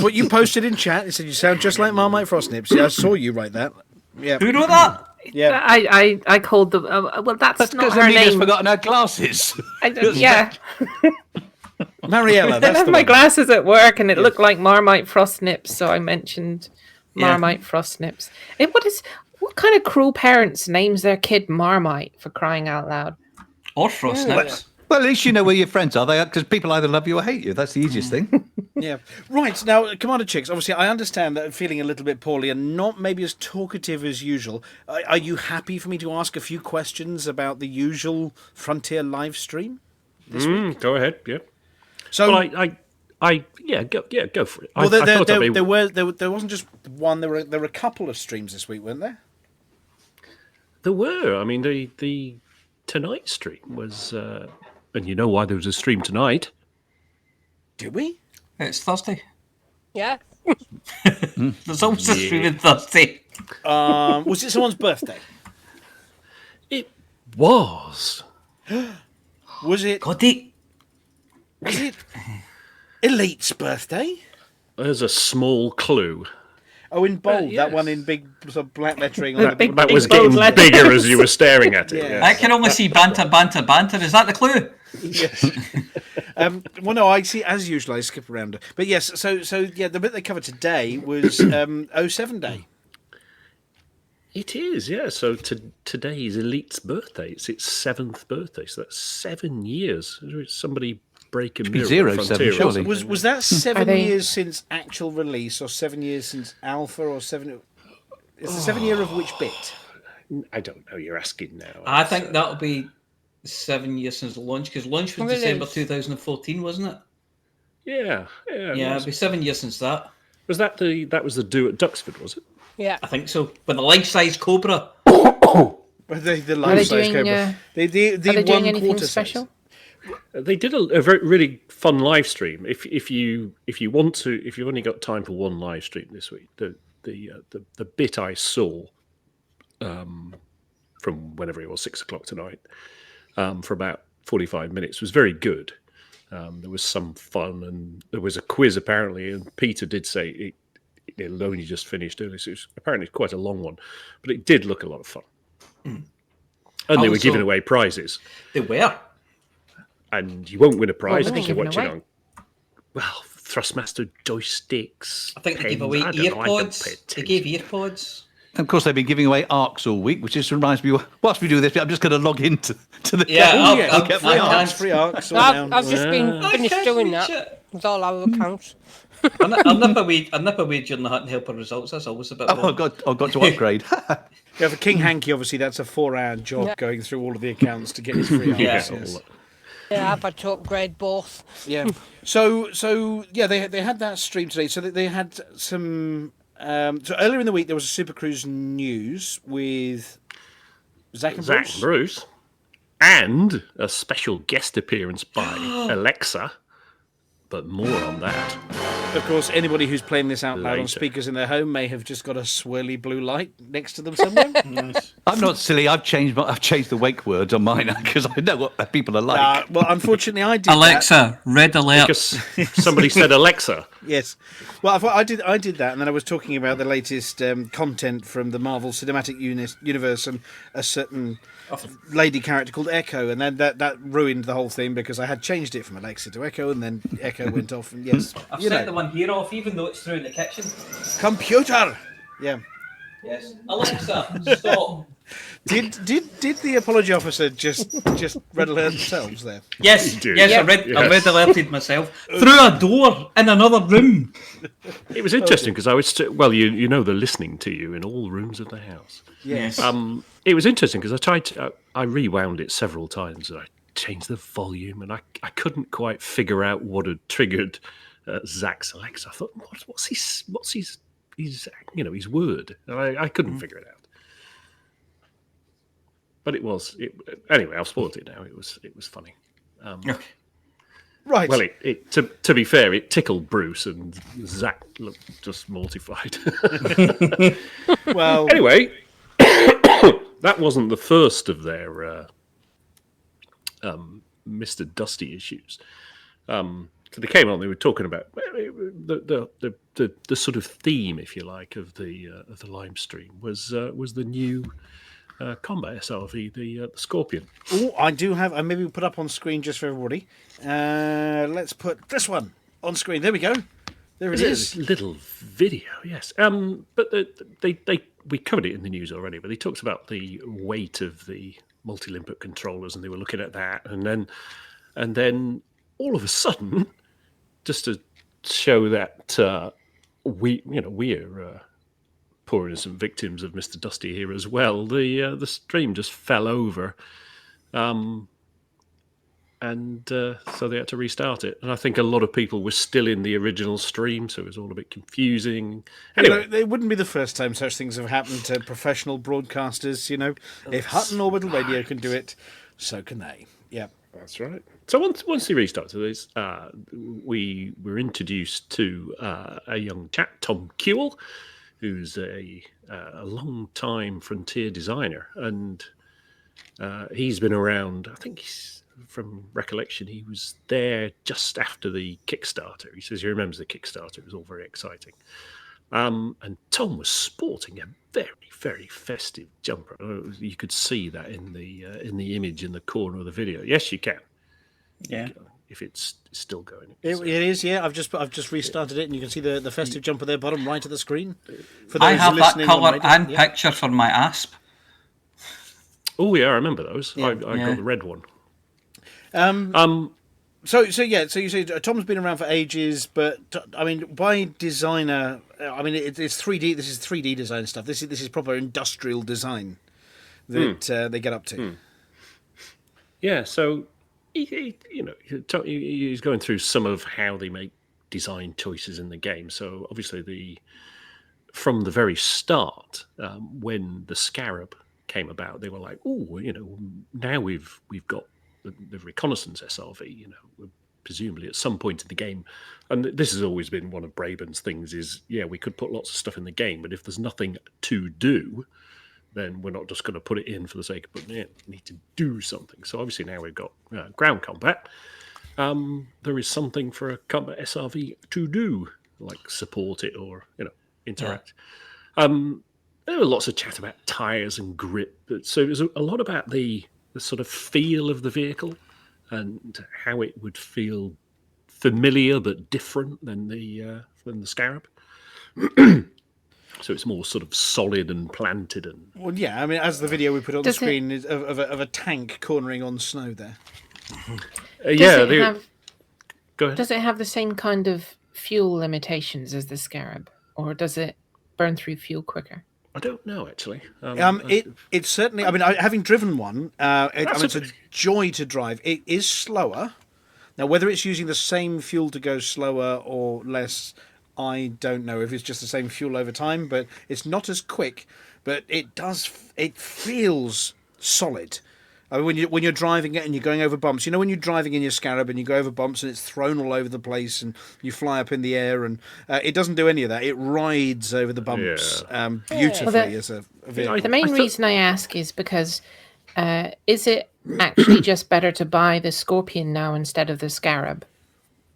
what you posted in chat. It said you sound just like Marmite frost nips. Yeah, I saw you write that. Yeah. Who wrote that? Yeah, I called them. Well, that's not her Amelia's name. forgotten her glasses. Yeah, Mariella. I That's have the my one. glasses at work, and it looked like Marmite frost nips, so I mentioned Marmite frost nips. What kind of cruel parents names their kid Marmite, for crying out loud? Or frost nips. Well, at least you know where your friends are. Because people either love you or hate you. That's the easiest thing. Yeah. Right. Now, Commander Chicks, obviously I understand that feeling a little bit poorly and not maybe as talkative as usual. Are you happy for me to ask a few questions about the usual Frontier live stream this week? Go ahead, yeah. So, well, go for it. Well, there wasn't just one. There were a couple of streams this week, weren't there? There were. I mean, the tonight stream was, and you know why there was a stream tonight? Did we? It's Thursday. Yeah. There's always a stream on Thursday. Was it someone's birthday? It was. Was it? God, Was it Elite's birthday? There's a small clue. Oh, in bold. Yes. That one in big sort of black lettering. On That was getting bigger as you were staring at it. Yeah. Yes. I can only see banter. Is that the clue? Yes. Well, no, I see. As usual, I skip around. But yes, so yeah, the bit they covered today was 07 Day. It is, yeah. So today is Elite's birthday. It's its 7th birthday. So that's 7 years. Somebody break a mirror. 07, surely. Was that 7 years since actual release, or 7 years since alpha, or 7? It's the 7 year of which bit? I don't know. You're asking now. I think that'll be 7 years since launch, because launch was December 2014, wasn't it? Yeah. Yeah, it'll be 7 years since that. Was that was the do at Duxford? Was it? Yeah. I think so. But the life-size Cobra. The Are they life-size doing? Cobra. The Are they doing 1/4 anything size. special? They did a very really fun live stream. If you want to, if you've only got time for one live stream this week, the bit I saw from whenever it was 6:00 tonight for about 45 minutes was very good. There was some fun and there was a quiz apparently, and Peter did say it only just finished early, so it was apparently quite a long one, but it did look a lot of fun. And they were Also- giving away prizes. They were. And you won't win a prize What were if they you watch it giving on. Well, Thrustmaster joysticks. I think they gave pens, away I don't know, I don't pay earpods. They attention. gave earpods. And of course, they've been giving away ARCs all week, which just reminds me, whilst we do this, I'm just going to log into the Yeah, game. I'll get Free my I arcs, can't- free arcs. all I've round. just been finished can't doing reach that. it. With all our accounts. I'll nip away during the Hutton Helper results. That's always a bit. Oh, I've got to upgrade. Yeah, for King Hanky, obviously, that's a 4-hour job Yeah. going through all of the accounts to get his free arcs. Yeah. Yes. Yeah, I've had to upgrade both. Yeah. So yeah, they had that stream today. So they had some. So earlier in the week there was a Super Cruise news with Zach and Zach Bruce. and Bruce. And a special guest appearance by Alexa. But more on that. Of course, anybody who's playing this out loud on Later. speakers in their home may have just got a swirly blue light next to them somewhere. I'm not silly. I've changed the wake words on mine because I know what people are like. Well, unfortunately, I did that. Alexa, red alert. Because somebody said Alexa. Yes. Well, I did that, and then I was talking about the latest content from the Marvel Cinematic Universe and a certain lady character called Echo, and then that ruined the whole thing because I had changed it from Alexa to Echo, and then Echo went off, and yes, I've you set know, the one here off, even though it's through in the kitchen. computer. Yeah. Yes. Alexa, stop. Did the apology officer just red alert themselves there? Yes, did. yes, I read alerted myself through a door in another room. It was interesting because I was, you know they're listening to you in all rooms of the house. Yes. It was interesting because I rewound it several times and I changed the volume and I couldn't quite figure out what had triggered Zach's Alexa. I thought, what's his word? And I couldn't figure it out. But anyway. I've spoiled it now. It was funny. Okay. Right. Well, to be fair, it tickled Bruce and Zach looked just mortified. Well. Anyway, that wasn't the first of their Mr. Dusty issues. So they came on. They were talking about the sort of theme, if you like, of the live stream was the new combat SRV, the Scorpion. Oh, I do have. I maybe put up on screen just for everybody. Let's put this one on screen. There we go. There it is. This little video, yes. But we covered it in the news already. But they talked about the weight of the multi-limpet controllers, and they were looking at that, and then all of a sudden, just to show that we're poor innocent victims of Mr. Dusty here as well. The stream just fell over, and so they had to restart it. And I think a lot of people were still in the original stream, so it was all a bit confusing. Anyway, It wouldn't be the first time such things have happened to professional broadcasters. You know, if Hutton Orbital Radio can do it, so can they. Yeah. that's right. So once they restarted this, we were introduced to a young chap, Tom Kewell, who's a long-time Frontier designer, and he's been around. I think from recollection, he was there just after the Kickstarter. He says he remembers the Kickstarter. It was all very exciting. And Tom was sporting a very, very festive jumper. You could see that in the image in the corner of the video. Yes, you can. Yeah. If it's still going. It is, yeah. I've just restarted it, and you can see the festive jumper there, bottom right of the screen. For I those have that listening on colour radio. and Yeah. picture for my asp. Oh yeah, I remember those. Yeah. I got the red one. So you say Tom's been around for ages, but I mean, by designer, I mean it's 3D. This is 3D design stuff. This is proper industrial design that they get up to. Yeah, so he's going through some of how they make design choices in the game. So obviously from the very start, when the Scarab came about, they were like, "Oh, now we've got the reconnaissance SRV. Presumably at some point in the game." And this has always been one of Braben's things: is we could put lots of stuff in the game, but if there's nothing to do, then we're not just going to put it in for the sake of putting it in. We need to do something. So obviously now we've got ground combat. There is something for a combat SRV to do, like support it or interact. There were lots of chat about tyres and grip, so it was a lot about the sort of feel of the vehicle and how it would feel familiar but different than the Scarab. So it's more sort of solid and planted and. Well, yeah. I mean, as the video we put on the screen is of a tank cornering on snow there. Go ahead. Does it have the same kind of fuel limitations as the Scarab, or does it burn through fuel quicker? I don't know, actually. It's certainly. I mean, having driven one, it's a joy to drive. It is slower. Now, whether it's using the same fuel to go slower or less, I don't know. If it's just the same fuel over time, but it's not as quick. But it does. It feels solid. I mean, when you're driving it and you're going over bumps, when you're driving in your Scarab and you go over bumps and it's thrown all over the place and you fly up in the air, and it doesn't do any of that. It rides over the bumps beautifully as a vehicle. The main reason I ask is because is it actually just better to buy the Scorpion now instead of the Scarab?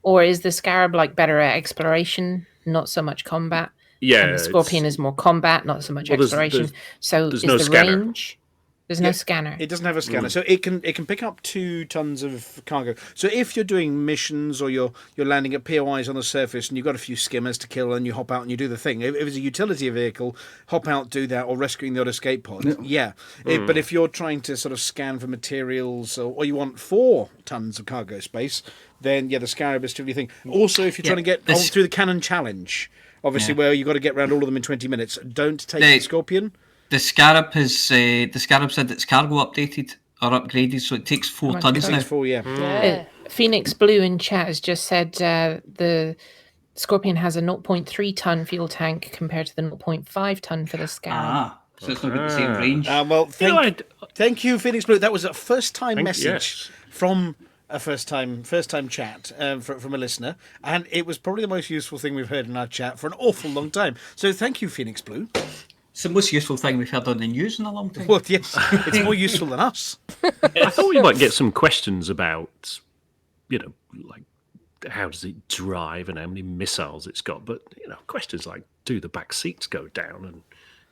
Or is the Scarab better at exploration, not so much combat? Yeah. And the Scorpion is more combat, not so much exploration. So there's is no the scanner. Range... There's no scanner. It doesn't have a scanner, so it can pick up 2 tons of cargo. So if you're doing missions or you're landing at POIs on the surface and you've got a few skimmers to kill and you hop out and you do the thing. If it's a utility vehicle, hop out, do that, or rescuing the odd escape pod. But if you're trying to sort of scan for materials or you want 4 tons of cargo space, then the Scarab is still your thing. Also, if you're trying to get through the cannon challenge, obviously where you've got to get around all of them in 20 minutes, don't take the Scorpion. The Scarab said its cargo updated or upgraded, so it takes 4 tons now. 4, Phoenix Blue in chat has just said the Scorpion has a 0.3 ton fuel tank compared to the 0.5 ton for the Scarab. So it's not got the same range. Thank you, Phoenix Blue. That was a first-time message from a first-time chat from a listener, and it was probably the most useful thing we've heard in our chat for an awful long time. So thank you, Phoenix Blue. It's the most useful thing we've heard on the news in a long time. Well, yes, it's more useful than us. I thought we might get some questions about, how does it drive and how many missiles it's got. But, questions like, do the back seats go down?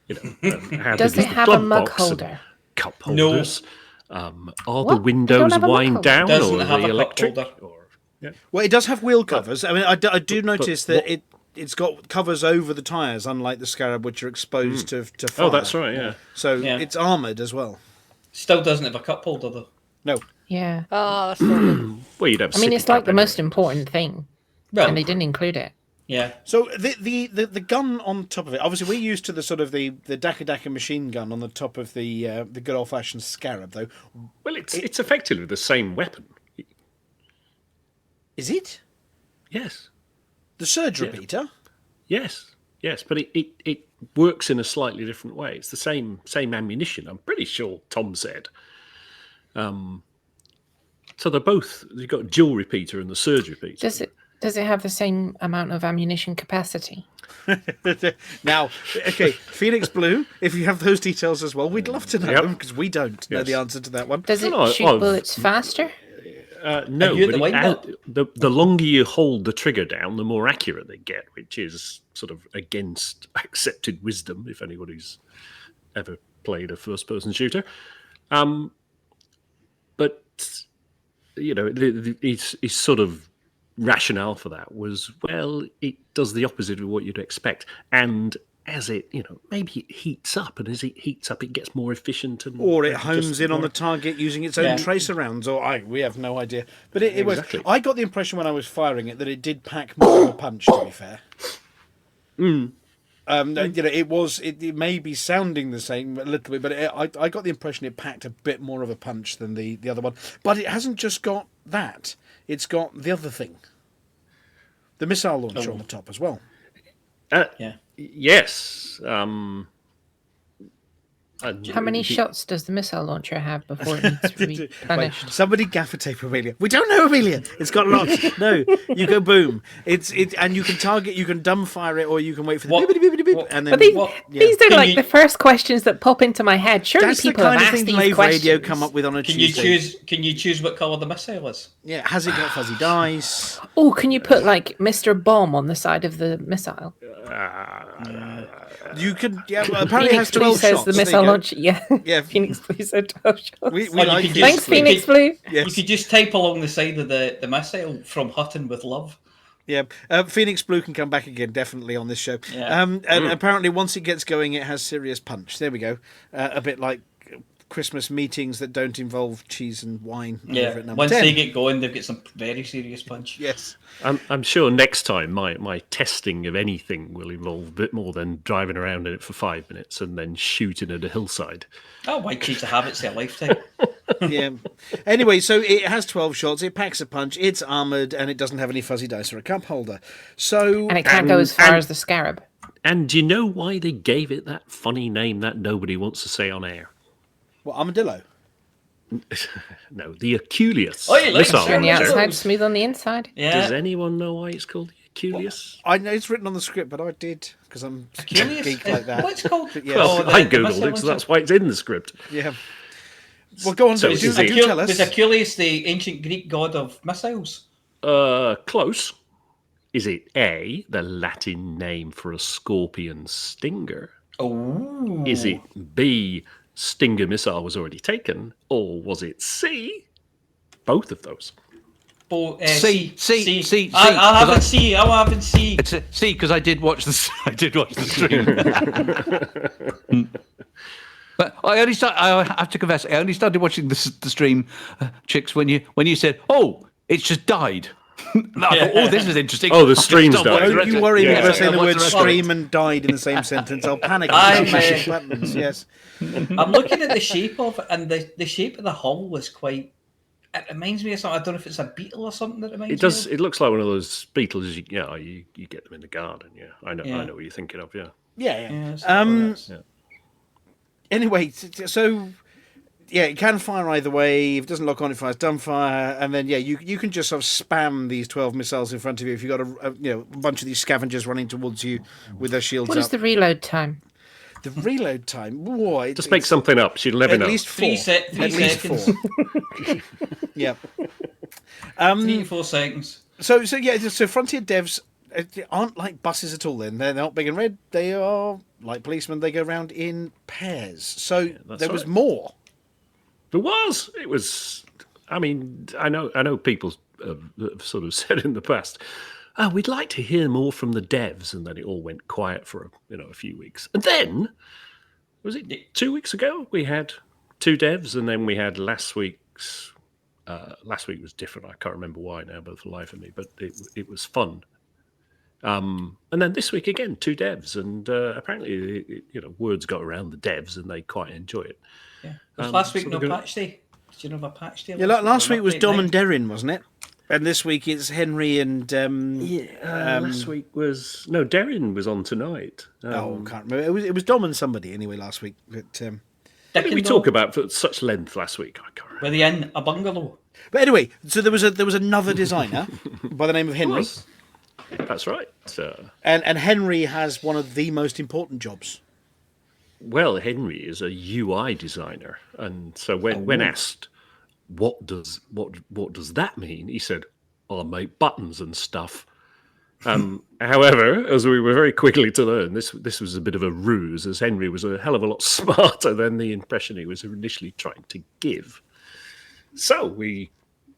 And, how does it have a mug holder? Cup holders? No. Are the windows wind down or are they electric? Well, it does have wheel covers. I mean, I do notice that it's got covers over the tyres, unlike the Scarab, which are exposed to fire. Oh, that's right, yeah. So it's armoured as well. Still doesn't have a cup holder, though. No. Yeah. Oh, that's not well, you'd have. I mean, it's like the most important thing, and they didn't include it. Yeah. So the gun on top of it, obviously we're used to the sort of the Daka machine gun on the top of the good old fashioned Scarab, though. Well, it's effectively the same weapon. Is it? Yes. The surge repeater? Yes, but it works in a slightly different way. It's the same ammunition, I'm pretty sure Tom said. So they're both, you've got dual repeater and the surge repeater. Does it have the same amount of ammunition capacity? Now, okay, Phoenix Blue, if you have those details as well, we'd love to know them, because we don't know the answer to that one. Does it shoot bullets faster? No, but the longer you hold the trigger down, the more accurate they get, which is sort of against accepted wisdom, if anybody's ever played a first-person shooter. But, his sort of rationale for that was, well, it does the opposite of what you'd expect. And as it, maybe it heats up, and as it heats up, it gets more efficient. Or it homes in on the target using its own tracer rounds, we have no idea. But it was. I got the impression when I was firing it that it did pack more of a punch, to be fair. It may be sounding the same a little bit, but I got the impression it packed a bit more of a punch than the other one. But it hasn't just got that. It's got the other thing. The missile launcher on the top as well. Yes. How many shots does the missile launcher have before it needs to be Wait, replenished? somebody gaffer tape Amelia. We don't know, Amelia. It's got lots. No, you go boom. And you can target. You can dumbfire it, or you can wait for the beep, beep, beep, beep, and then. But these are like the first questions that pop into my head. Surely That's the people kind have of asked thing these Live questions. Radio come up with on a Tuesday. Can you choose what colour the missile is? Yeah, has it got fuzzy dice? Oh, can you put like Mr. Bomb on the side of the missile? You could. Yeah, well, apparently it has Phoenix 12 Blue says shots. the There you missile go. launcher. Yeah, Yeah. Phoenix Blue said 12 shots. We Or you like could it. Thanks, Phoenix Blue. Yes. You could just type along the side of the missile from Hutton with love. Yeah, Phoenix Blue can come back again, definitely, on this show. Yeah. And apparently, once it gets going, it has serious punch. There we go. A bit like Christmas meetings that don't involve cheese and wine. Yeah, Over at number once 10. they get going, they've got some very serious punch. Yes. I'm sure next time my testing of anything will involve a bit more than driving around in it for 5 minutes and then shooting at a hillside. Oh, why change the habits of a lifetime? Yeah. Anyway, so it has 12 shots, it packs a punch, it's armoured, and it doesn't have any fuzzy dice or a cup holder. So. And it can't go as far as the Scarab. And do you know why they gave it that funny name that nobody wants to say on air? What, armadillo? No, the Aculeus. Oh, you like missile On the launcher. outside, smooth on the inside. Yeah. Does anyone know why it's called the Aculeus? I know it's written on the script, but I did, because I'm a Curious? geek like that. What's it called? But yeah. Well, Oh, I the googled missile it, so launcher? that's why it's in the script. Yeah. Well, go on, So do is it- tell us. Was Achilles the ancient Greek god of missiles? Close. Is it A, the Latin name for a scorpion stinger? Oh. Is it B, Stinger missile was already taken? Or was it C, both of those? C. C. I haven't C. I haven't C. It's C because I did watch the stream. But I have to confess, I only started watching the stream, Chicks, when you said, "Oh, it's just died." I thought, "Oh, this is interesting." Oh, the stream's died. Don't you worry Yeah. about saying the word What's the rest of stream and died in the same sentence. I'll panic. I'm, Mash buttons, yes. I'm looking at the shape of it, and the shape of the hull was quite. It reminds me of something. I don't know if it's a beetle or something that reminds It does. me It looks like one of those beetles. You get them in the garden. Yeah, I know. Yeah. I know what you're thinking of. Yeah. Yeah. of. Yeah. Anyway, so yeah, it can fire either way. If it doesn't lock on, it fires dumbfire, and then you can just sort of spam these 12 missiles in front of you if you've got a bunch of these scavengers running towards you with their shields What up. is the reload time? The reload time? Whoa, Just make something up. She'll never at know. least 4. Three at least seconds. 4. Yeah. 3 to 4 seconds. So Frontier devs aren't like buses at all. Then they're not big and red. They are like policemen. They go around in pairs. So that's there was right. more. There was. It was. I mean, I know people have sort of said in the past, "Oh, we'd like to hear more from the devs," and then it all went quiet for a few weeks. And then, was it 2 weeks ago? We had 2 devs, and then we had last week's. Last week was different. I can't remember why now, but for the life of me. But it was fun. And then this week again, 2 devs, and apparently, words got around the devs, and they quite enjoy it. Yeah. Was last week so no we're gonna- patch day? Did you know of a patch day? Yeah, last week was Update Dom night? and Derrin, wasn't it? And this week it's Henry and last week was Darren was on tonight. Can't remember. It was Dom and somebody anyway last week. But What did we talk about for such length last week? I can't remember. Were they in a bungalow? anyway, so there was another designer by the name of Henry, That's right. and Henry has one of the most important jobs. Well, Henry is a UI designer, and so when asked what does that mean, he said, "I'll make buttons and stuff." However, as we were very quickly to learn, this was a bit of a ruse, as Henry was a hell of a lot smarter than the impression he was initially trying to give. So we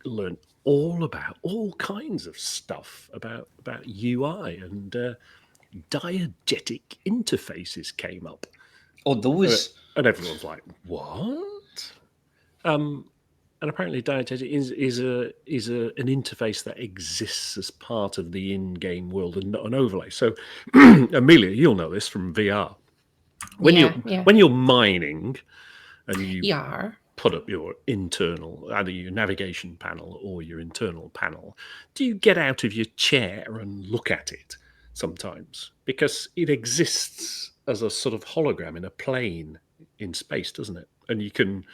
learned all about all kinds of stuff about UI, and diegetic interfaces came up. Oh, those. And everyone's like, "What?" And apparently, diegetic is an interface that exists as part of the in-game world and not an overlay. So, Amelia, you'll know this from VR. When you're mining, and you Yar. put up your internal, either your navigation panel or your internal panel, do you get out of your chair and look at it sometimes, because it exists as a sort of hologram in a plane in space, doesn't it? And you can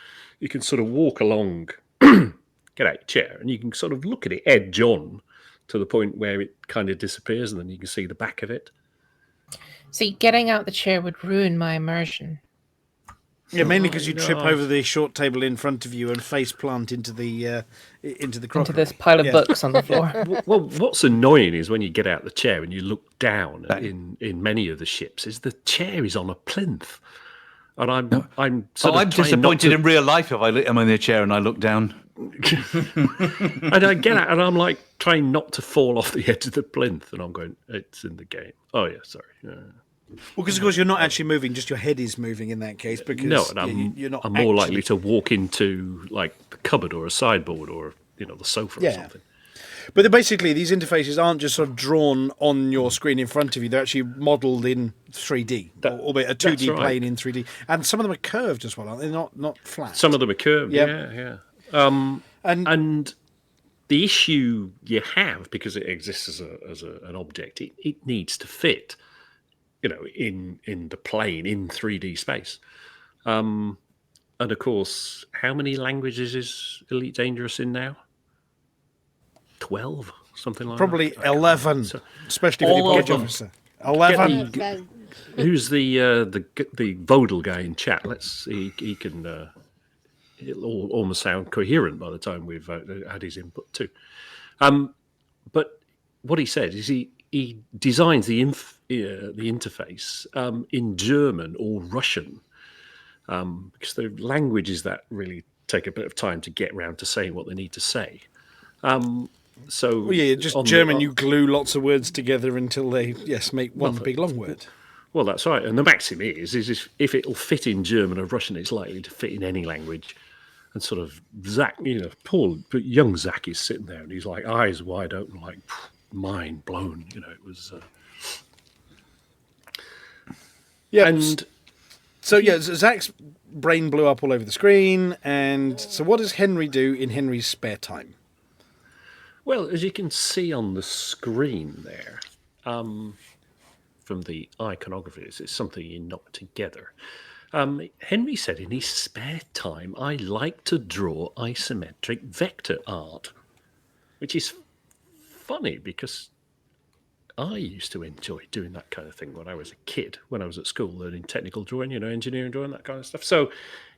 sort of walk along, get out your chair, and you can sort of look at it edge on to the point where it kind of disappears, and then you can see the back of it. See, getting out the chair would ruin my immersion. Yeah, mainly because you trip over the short table in front of you and face plant into the crockery. Into this pile of books on the floor. Well, what's annoying is when you get out the chair and you look down in many of the ships, is the chair is on a plinth, and I'm disappointed in real life if I'm in the chair and I look down. And I get out and I'm like trying not to fall off the edge of the plinth, and I'm going, it's in the game. Oh yeah, sorry. Well, because of course you're not actually moving; just your head is moving in that case. Because no, and you're not. I'm more likely to walk into like the cupboard or a sideboard or the sofa or something. But basically, these interfaces aren't just sort of drawn on your screen in front of you; they're actually modelled in 3D, albeit a 2D plane in 3D. And some of them are curved as well, aren't they? Not flat. Some of them are curved. Yeah. And the issue you have, because it exists as an object, it needs to fit. In the plane, in 3D space. And of course, how many languages is Elite Dangerous in now? 12, something like Probably that. 11, especially for the Apology Officer. 11. Who's the Vodal guy in chat? Let's see. He can. It'll almost sound coherent by the time we've had his input too. But what he said is he designs the interface in German or Russian, because the languages that really take a bit of time to get round to saying what they need to say. Just German. You glue lots of words together until they make one big long word. Well, that's right. And the maxim is if it'll fit in German or Russian, it's likely to fit in any language. And sort of Zach, poor young Zach is sitting there and he's like eyes wide open, like mind blown. It was. And so Zach's brain blew up all over the screen. And so, what does Henry do in Henry's spare time? Well, as you can see on the screen there, from the iconography, it's something you knock together. Henry said in his spare time, I like to draw isometric vector art, which is funny because I used to enjoy doing that kind of thing when I was a kid, when I was at school learning technical drawing, engineering drawing, that kind of stuff. So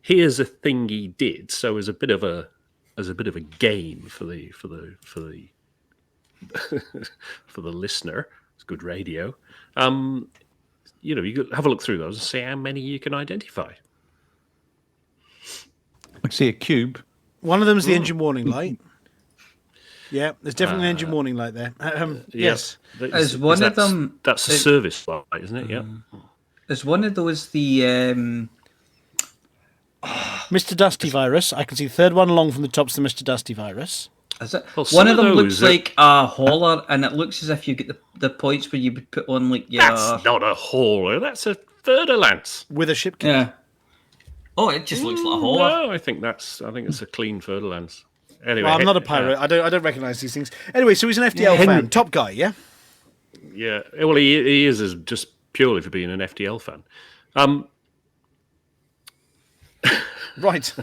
here's a thing he did. So as a bit of a game for the for the listener, it's good radio. You could have a look through those and see how many you can identify. I see a cube. One of them's the engine warning light. Yeah, there's definitely an engine warning light there. Yes. Is one of them... That's a service light, isn't it? Yeah. Is one of those the... Mr. Dusty virus. I can see the third one along from the top's the Mr. Dusty virus. Is it? Well, one of them looks like a hauler, and it looks as if you get the points where you would put on like your... That's not a hauler, that's a Fer-de-Lance. With a ship kit. Yeah. Oh, it just looks like a hauler. No, I think it's a clean Fer-de-Lance. Anyway, well, I'm not a pirate. I don't recognise these things. Anyway, so he's an FDL fan, top guy, yeah. Yeah. Well, he is just purely for being an FDL fan. Right.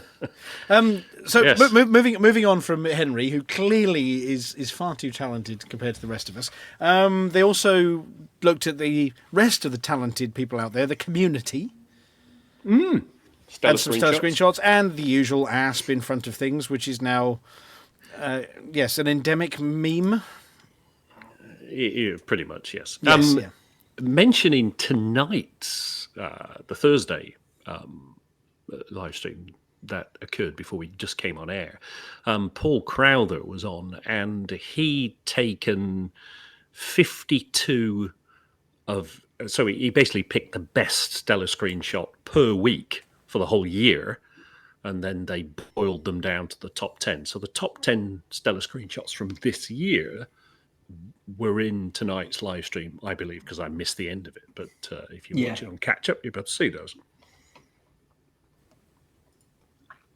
So yes. moving on from Henry, who clearly is far too talented compared to the rest of us. They also looked at the rest of the talented people out there, the community. Stellar screenshots and the usual asp in front of things, which is now, an endemic meme. Pretty much, yes. Yes, Mentioning tonight's, the Thursday live stream that occurred before we just came on air, Paul Crowther was on, and he'd taken 52 of... So he basically picked the best stellar screenshot per week for the whole year, and then they boiled them down to the top 10. So the top 10 stellar screenshots from this year were in tonight's live stream, I believe, because I missed the end of it. But if you watch it on catch up, you'll be able to see those.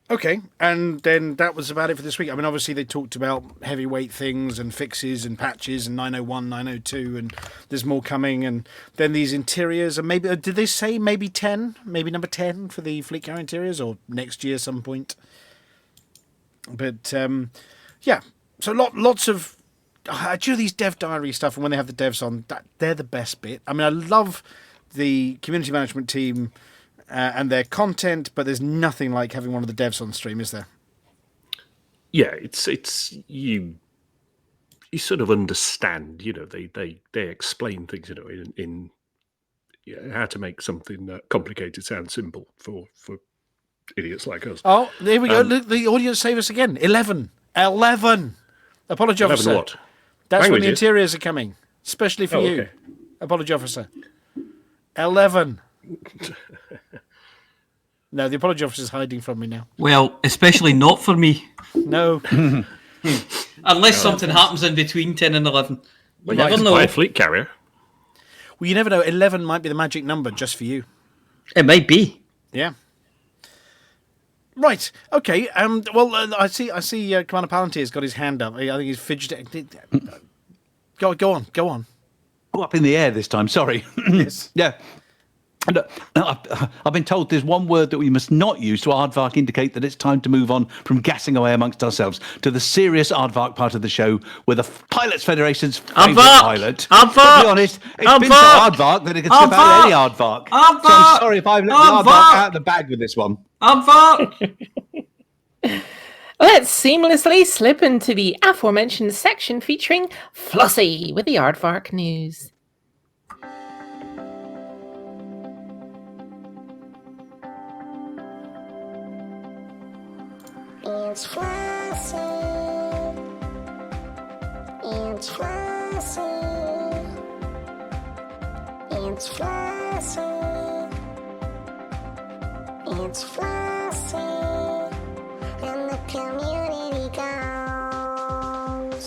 Okay, and then that was about it for this week. I mean, obviously they talked about heavyweight things and fixes and patches and 901, 902, and there's more coming. And then these interiors, and maybe, did they say maybe 10? Maybe number 10 for the fleet carrier interiors, or next year some point? But, yeah, so lots of... I do these dev diary stuff, and when they have the devs on, they're the best bit. I mean, I love the community management team... and their content, but there's nothing like having one of the devs on stream, is there? Yeah, it's you sort of understand, they explain things, in how to make something complicated sound simple for idiots like us. Oh, there we go. Look, the audience save us again. 11. Apology officer. 11 what? That's Languages? when the interiors are coming, especially for you. Okay. Apology officer. 11. No, the apology officer's hiding from me now. Well, especially not for me. No. Unless something happens in between 10 and 11. Well, Never you know. buy a fleet carrier. Well, you never know. 11 might be the magic number just for you. It might be. Yeah. Right. Okay. Well, I see. Commander Palantir's got his hand up. I think he's fidgeting. Go on. Oh, up in the air this time. Sorry. Yes. Yeah. And, I've been told there's one word that we must not use to aardvark indicate that it's time to move on from gassing away amongst ourselves to the serious aardvark part of the show, where the Pilots Federation's favourite pilot. Aardvark! To be honest, it's been so aardvark that it can skip out any aardvark. So I'm sorry if I've let the aardvark out of the bag with this one. Let's seamlessly slip into the aforementioned section featuring Flossy with the Aardvark news. It's Flossy. It's Flossy. It's Flossy. It's Flossy. And the community goes.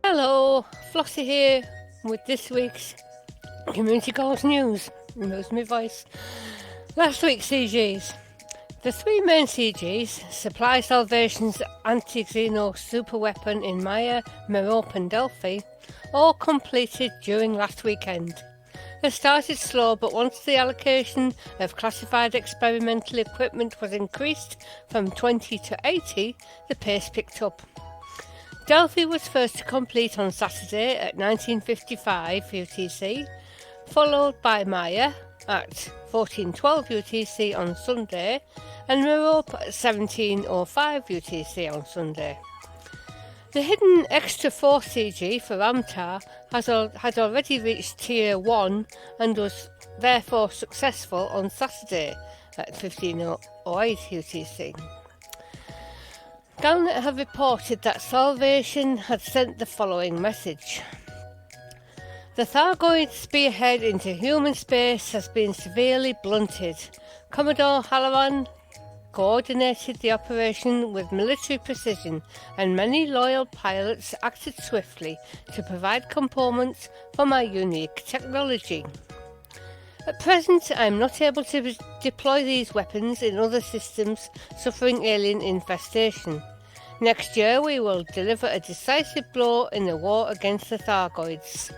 Hello, Flossy here with this week's Community Goals News. Knows my voice. Last week's CGs. The three main CGs, Supply Salvation's anti-Xeno superweapon in Maya, Merope and Delphi, all completed during last weekend. They started slow, but once the allocation of classified experimental equipment was increased from 20 to 80, the pace picked up. Delphi was first to complete on Saturday at 19:55 UTC, followed by Maya at 14:12 UTC on Sunday, and Merope at 17:05 UTC on Sunday. The hidden Extra 4 CG for Amtar had already reached Tier 1 and was therefore successful on Saturday at 15:08 UTC. Galnet have reported that Salvation had sent the following message. The Thargoid spearhead into human space has been severely blunted. Commodore Halloran coordinated the operation with military precision, and many loyal pilots acted swiftly to provide components for my unique technology. At present, I am not able to deploy these weapons in other systems suffering alien infestation. Next year, we will deliver a decisive blow in the war against the Thargoids.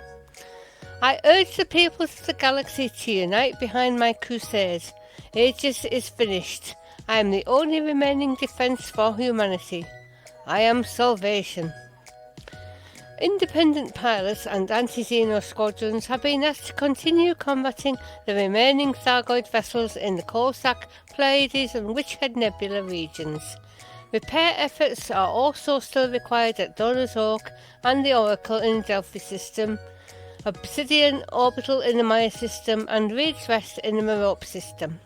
I urge the peoples of the galaxy to unite behind my crusade. Aegis is finished. I am the only remaining defence for humanity. I am Salvation. Independent pilots and anti-Xeno squadrons have been asked to continue combating the remaining Thargoid vessels in the Corsac, Pleiades and Witchhead Nebula regions. Repair efforts are also still required at Donner's Oak and the Oracle in the Delphi system, Obsidian Orbital in the Maya system, and Reed's Rest in the Merope system.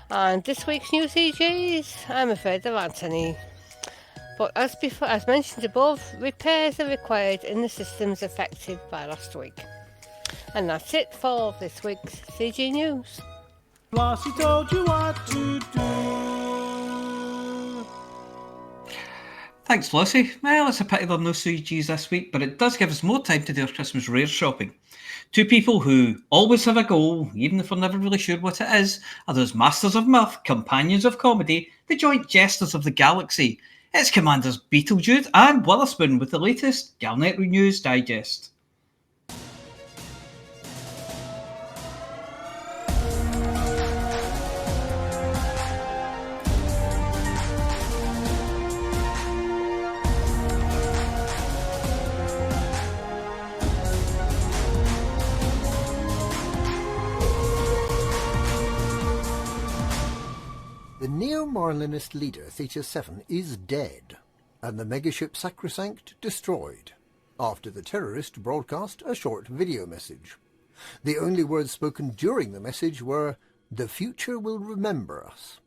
And this week's new CGs, I'm afraid there aren't any. But as mentioned above, repairs are required in the systems affected by last week. And that's it for this week's CG News. Flossy told you what to do. Thanks, Flossy. Well, it's a pity there are no CGs this week, but it does give us more time to do our Christmas rare shopping. Two people who always have a goal, even if we're never really sure what it is, are those masters of mirth, companions of comedy, the joint jesters of the galaxy. It's Commanders Beetlejuice and Witherspoon with the latest Galnet News Digest. The Neo-Marlinist leader, Theta 7, is dead, and the megaship Sacrosanct destroyed, after the terrorist broadcast a short video message. The only words spoken during the message were, "The future will remember us."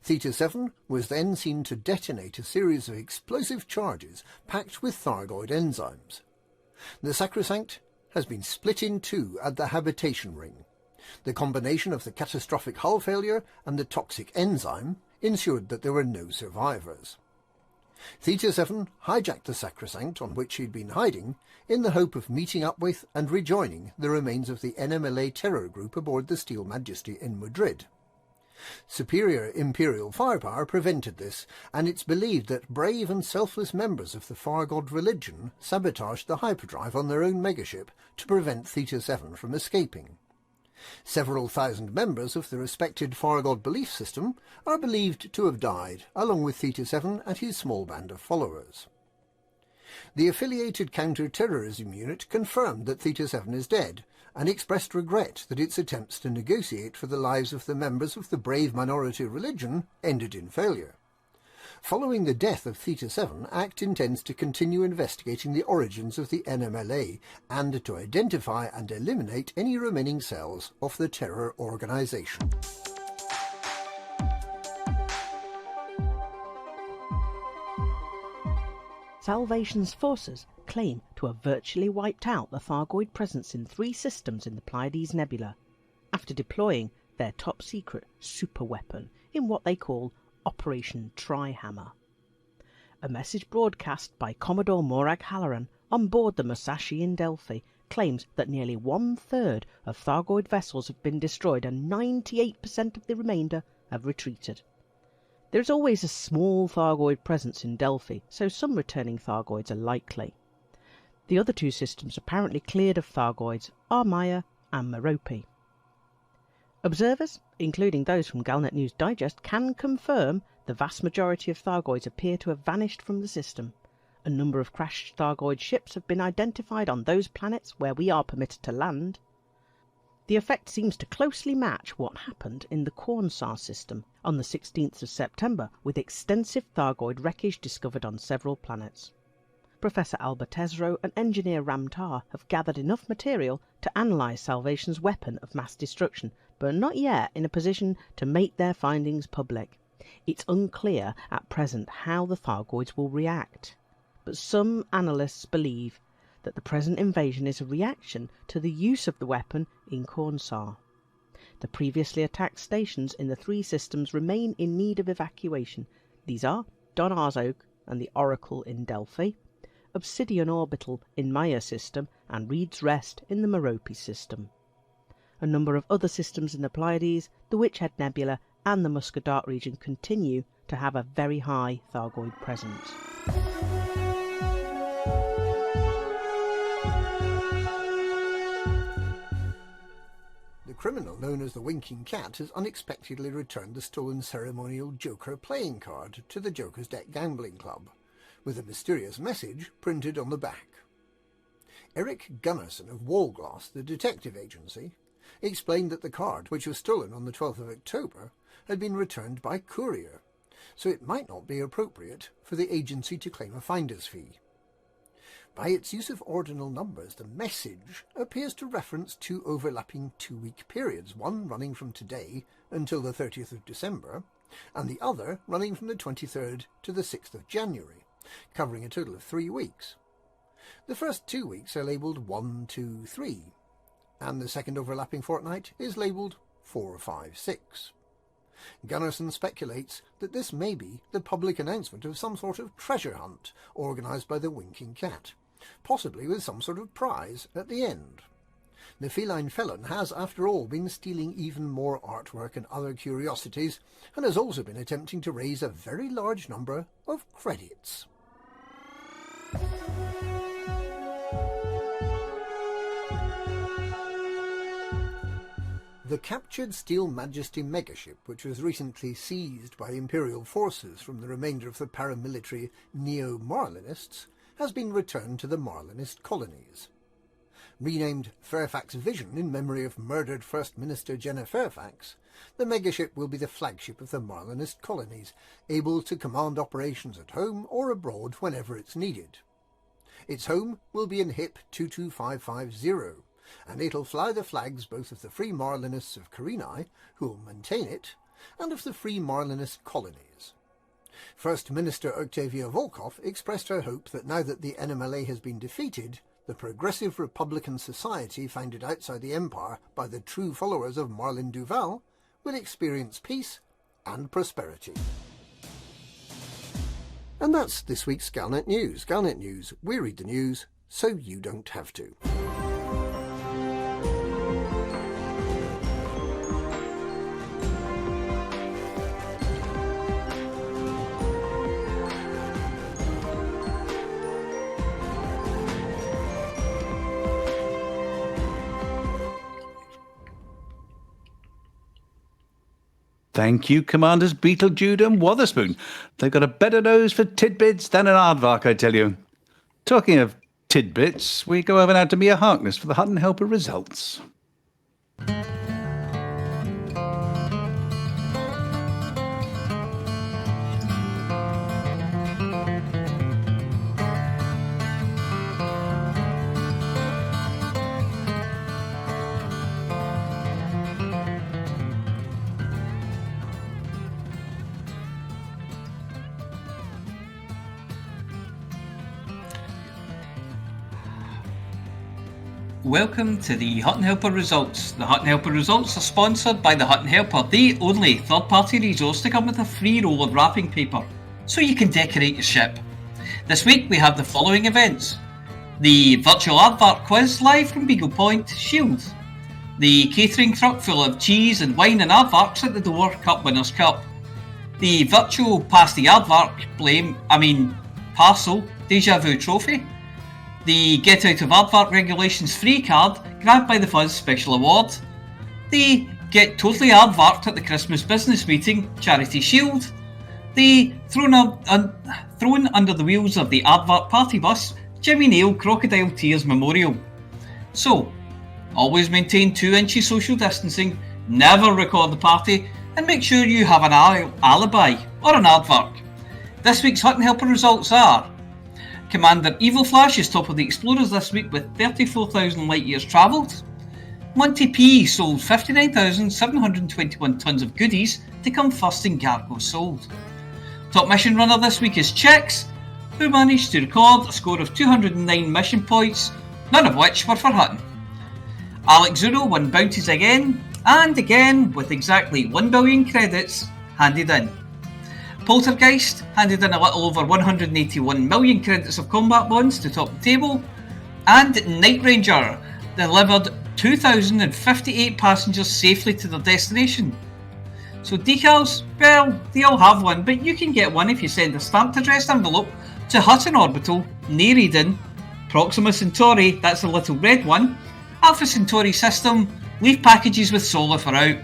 Theta 7 was then seen to detonate a series of explosive charges packed with Thargoid enzymes. The Sacrosanct has been split in two at the habitation ring. The combination of the catastrophic hull failure and the toxic enzyme ensured that there were no survivors. Theta 7 hijacked the Sacrosanct on which he'd been hiding in the hope of meeting up with and rejoining the remains of the NMLA terror group aboard the Steel Majesty in Madrid. Superior Imperial firepower prevented this, and it's believed that brave and selfless members of the Fargod religion sabotaged the hyperdrive on their own megaship to prevent Theta 7 from escaping. Several thousand members of the respected Fargod belief system are believed to have died, along with Theta 7 and his small band of followers. The affiliated counter-terrorism unit confirmed that Theta 7 is dead, and expressed regret that its attempts to negotiate for the lives of the members of the brave minority religion ended in failure. Following the death of Theta 7, ACT intends to continue investigating the origins of the NMLA and to identify and eliminate any remaining cells of the terror organisation. Salvation's forces claim to have virtually wiped out the Thargoid presence in 3 systems in the Pleiades Nebula, after deploying their top-secret superweapon in what they call Operation Trihammer. A message broadcast by Commodore Morag Halloran on board the Musashi in Delphi claims that nearly 1/3 of Thargoid vessels have been destroyed and 98% of the remainder have retreated. There is always a small Thargoid presence in Delphi, so some returning Thargoids are likely. The other 2 systems apparently cleared of Thargoids are Maya and Merope. Observers, including those from Galnet News Digest, can confirm the vast majority of Thargoids appear to have vanished from the system. A number of crashed Thargoid ships have been identified on those planets where we are permitted to land. The effect seems to closely match what happened in the Quornsar system on the 16th of September, with extensive Thargoid wreckage discovered on several planets. Professor Albert Ezro and Engineer Ramtar have gathered enough material to analyse Salvation's weapon of mass destruction, but are not yet in a position to make their findings public. It's unclear at present how the Thargoids will react, but some analysts believe that the present invasion is a reaction to the use of the weapon in Quornsar. The previously attacked stations in the 3 systems remain in need of evacuation. These are Don Arzog and the Oracle in Delphi, Obsidian Orbital in Maya system, and Reed's Rest in the Merope system. A number of other systems in the Pleiades, the Witchhead Nebula and the Muscadart region continue to have a very high Thargoid presence. The criminal known as the Winking Cat has unexpectedly returned the stolen ceremonial Joker playing card to the Joker's Deck Gambling Club, with a mysterious message printed on the back. Eric Gunnarsson of Wallglass, the detective agency, explained that the card, which was stolen on the 12th of October, had been returned by courier, so it might not be appropriate for the agency to claim a finder's fee. By its use of ordinal numbers, the message appears to reference 2 overlapping 2-week periods, one running from today until the 30th of December, and the other running from the 23rd to the 6th of January, covering a total of 3 weeks. The first 2 weeks are labelled 1, 2, 3, and the second overlapping fortnight is labelled 4, 5, 6. Gunnarsson speculates that this may be the public announcement of some sort of treasure hunt organised by the Winking Cat, possibly with some sort of prize at the end. The feline felon has, after all, been stealing even more artwork and other curiosities, and has also been attempting to raise a very large number of credits. The captured Steel Majesty megaship, which was recently seized by Imperial forces from the remainder of the paramilitary Neo-Marlinists, has been returned to the Marlinist colonies. Renamed Fairfax Vision in memory of murdered First Minister Jenna Fairfax, the megaship will be the flagship of the Marlinist colonies, able to command operations at home or abroad whenever it's needed. Its home will be in HIP 22550, and it'll fly the flags both of the Free Marlinists of Karenai, who will maintain it, and of the Free Marlinist colonies. First Minister Octavia Volkov expressed her hope that now that the NMLA has been defeated, the progressive Republican society founded outside the Empire by the true followers of Marlin Duval will experience peace and prosperity. And that's this week's Galnet News. Galnet News, we read the news so you don't have to. Thank you, Commanders Beetlejude and Wotherspoon. They've got a better nose for tidbits than an aardvark, I tell you. Talking of tidbits, we go over now to Mia Harkness for the Hutton Helper results. Welcome to the Hutton Helper Results. The Hutton Helper Results are sponsored by the Hutton Helper, the only third-party resource to come with a free roll of wrapping paper, so you can decorate your ship. This week we have the following events. The virtual aardvark quiz live from Beagle Point, Shield. The catering truck full of cheese and wine and aardvarks at the door, Cup Winners' Cup. The virtual Pass the Aardvark Parcel Deja Vu Trophy. The Get Out of Aardvark Regulations free card, grabbed by the Fuzz Special Award. The Get Totally Aardvarked at the Christmas Business Meeting Charity Shield. The Thrown Under the Wheels of the Aardvark Party Bus Jimmy Neal Crocodile Tears Memorial. So, always maintain 2 inches social distancing, never record the party, and make sure you have an alibi or an aardvark. This week's Hutton Helper results are: Commander Evil Flash is top of the Explorers this week with 34,000 light years travelled. Monty P sold 59,721 tonnes of goodies to come first in Gargo sold. Top mission runner this week is Chex, who managed to record a score of 209 mission points, none of which were for Hutton. Alex Zuro won bounties again, and again with exactly 1 billion credits handed in. Poltergeist handed in a little over 181 million credits of combat bonds to top the table, and Night Ranger delivered 2,058 passengers safely to their destination. So decals, well, they all have one, but you can get one if you send a stamped addressed envelope to Hutton Orbital, near Eden, Proxima Centauri, that's the little red one, Alpha Centauri system, leave packages with Solar for out.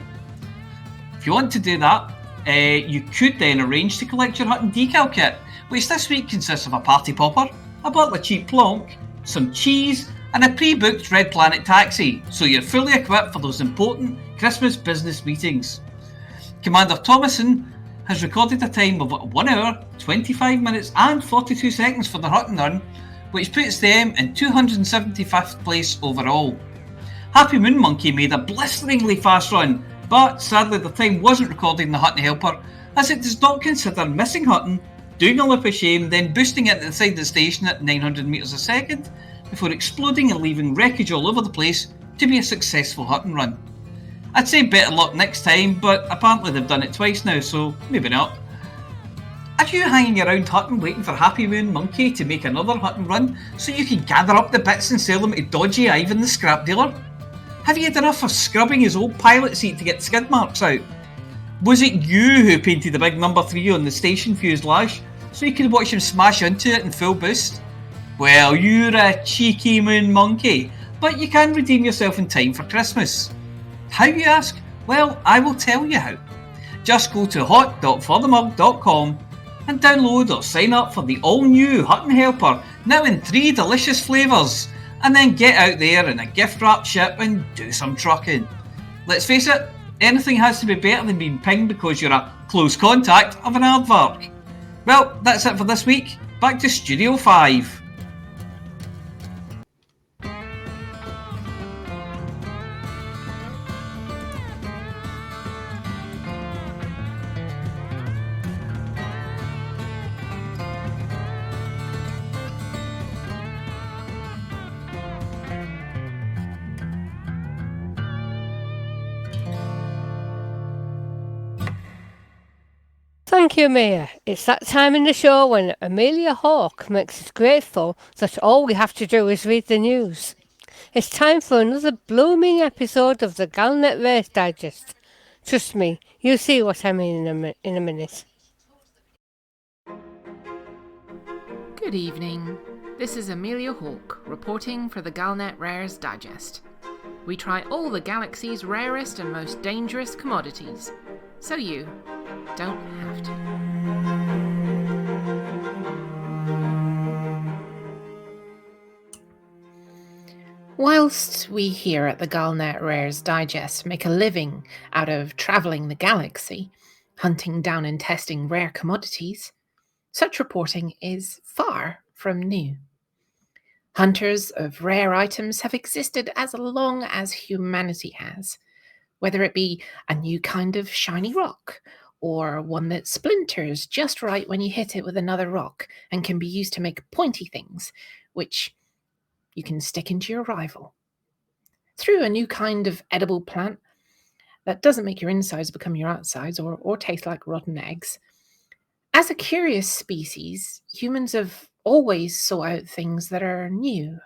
If you want to do that, you could then arrange to collect your Hutton decal kit, which this week consists of a party popper, a bottle of cheap plonk, some cheese, and a pre-booked Red Planet taxi, so you're fully equipped for those important Christmas business meetings. Commander Thomason has recorded a time of 1 hour, 25 minutes and 42 seconds for the Hutton run, which puts them in 275th place overall. Happy Moon Monkey made a blisteringly fast run, but sadly the time wasn't recorded in the Hutton Helper, as it does not consider missing Hutton, doing a lip of shame, then boosting it inside the station at 900 metres a second, before exploding and leaving wreckage all over the place to be a successful Hutton run. I'd say better luck next time, but apparently they've done it twice now, so maybe not. Are you hanging around Hutton waiting for Happy Moon Monkey to make another Hutton run so you can gather up the bits and sell them to Dodgy Ivan the scrap dealer? Have you had enough of scrubbing his old pilot seat to get skid marks out? Was it you who painted the big number 3 on the station fuselage so you could watch him smash into it in full boost? Well, you're a cheeky moon monkey, but you can redeem yourself in time for Christmas. How, you ask? Well, I will tell you how. Just go to hot.forthemug.com and download or sign up for the all-new Hutton Helper, now in 3 delicious flavours, and then get out there in a gift-wrapped ship and do some trucking. Let's face it, anything has to be better than being pinged because you're a close contact of an aardvark. Well, that's it for this week. Back to Studio 5. Thank you, Mia. It's that time in the show when Amelia Hawke makes us grateful that all we have to do is read the news. It's time for another blooming episode of the Galnet Race Digest. Trust me, you'll see what I mean in a minute. Good evening. This is Amelia Hawke reporting for the Galnet Rares Digest. We try all the galaxy's rarest and most dangerous commodities, so you don't have to. Whilst we here at the Galnet Rares Digest make a living out of travelling the galaxy, hunting down and testing rare commodities, such reporting is far from new. Hunters of rare items have existed as long as humanity has, whether it be a new kind of shiny rock, or one that splinters just right when you hit it with another rock and can be used to make pointy things, which you can stick into your rival. Through a new kind of edible plant that doesn't make your insides become your outsides or taste like rotten eggs. As a curious species, humans have always sought out things that are new.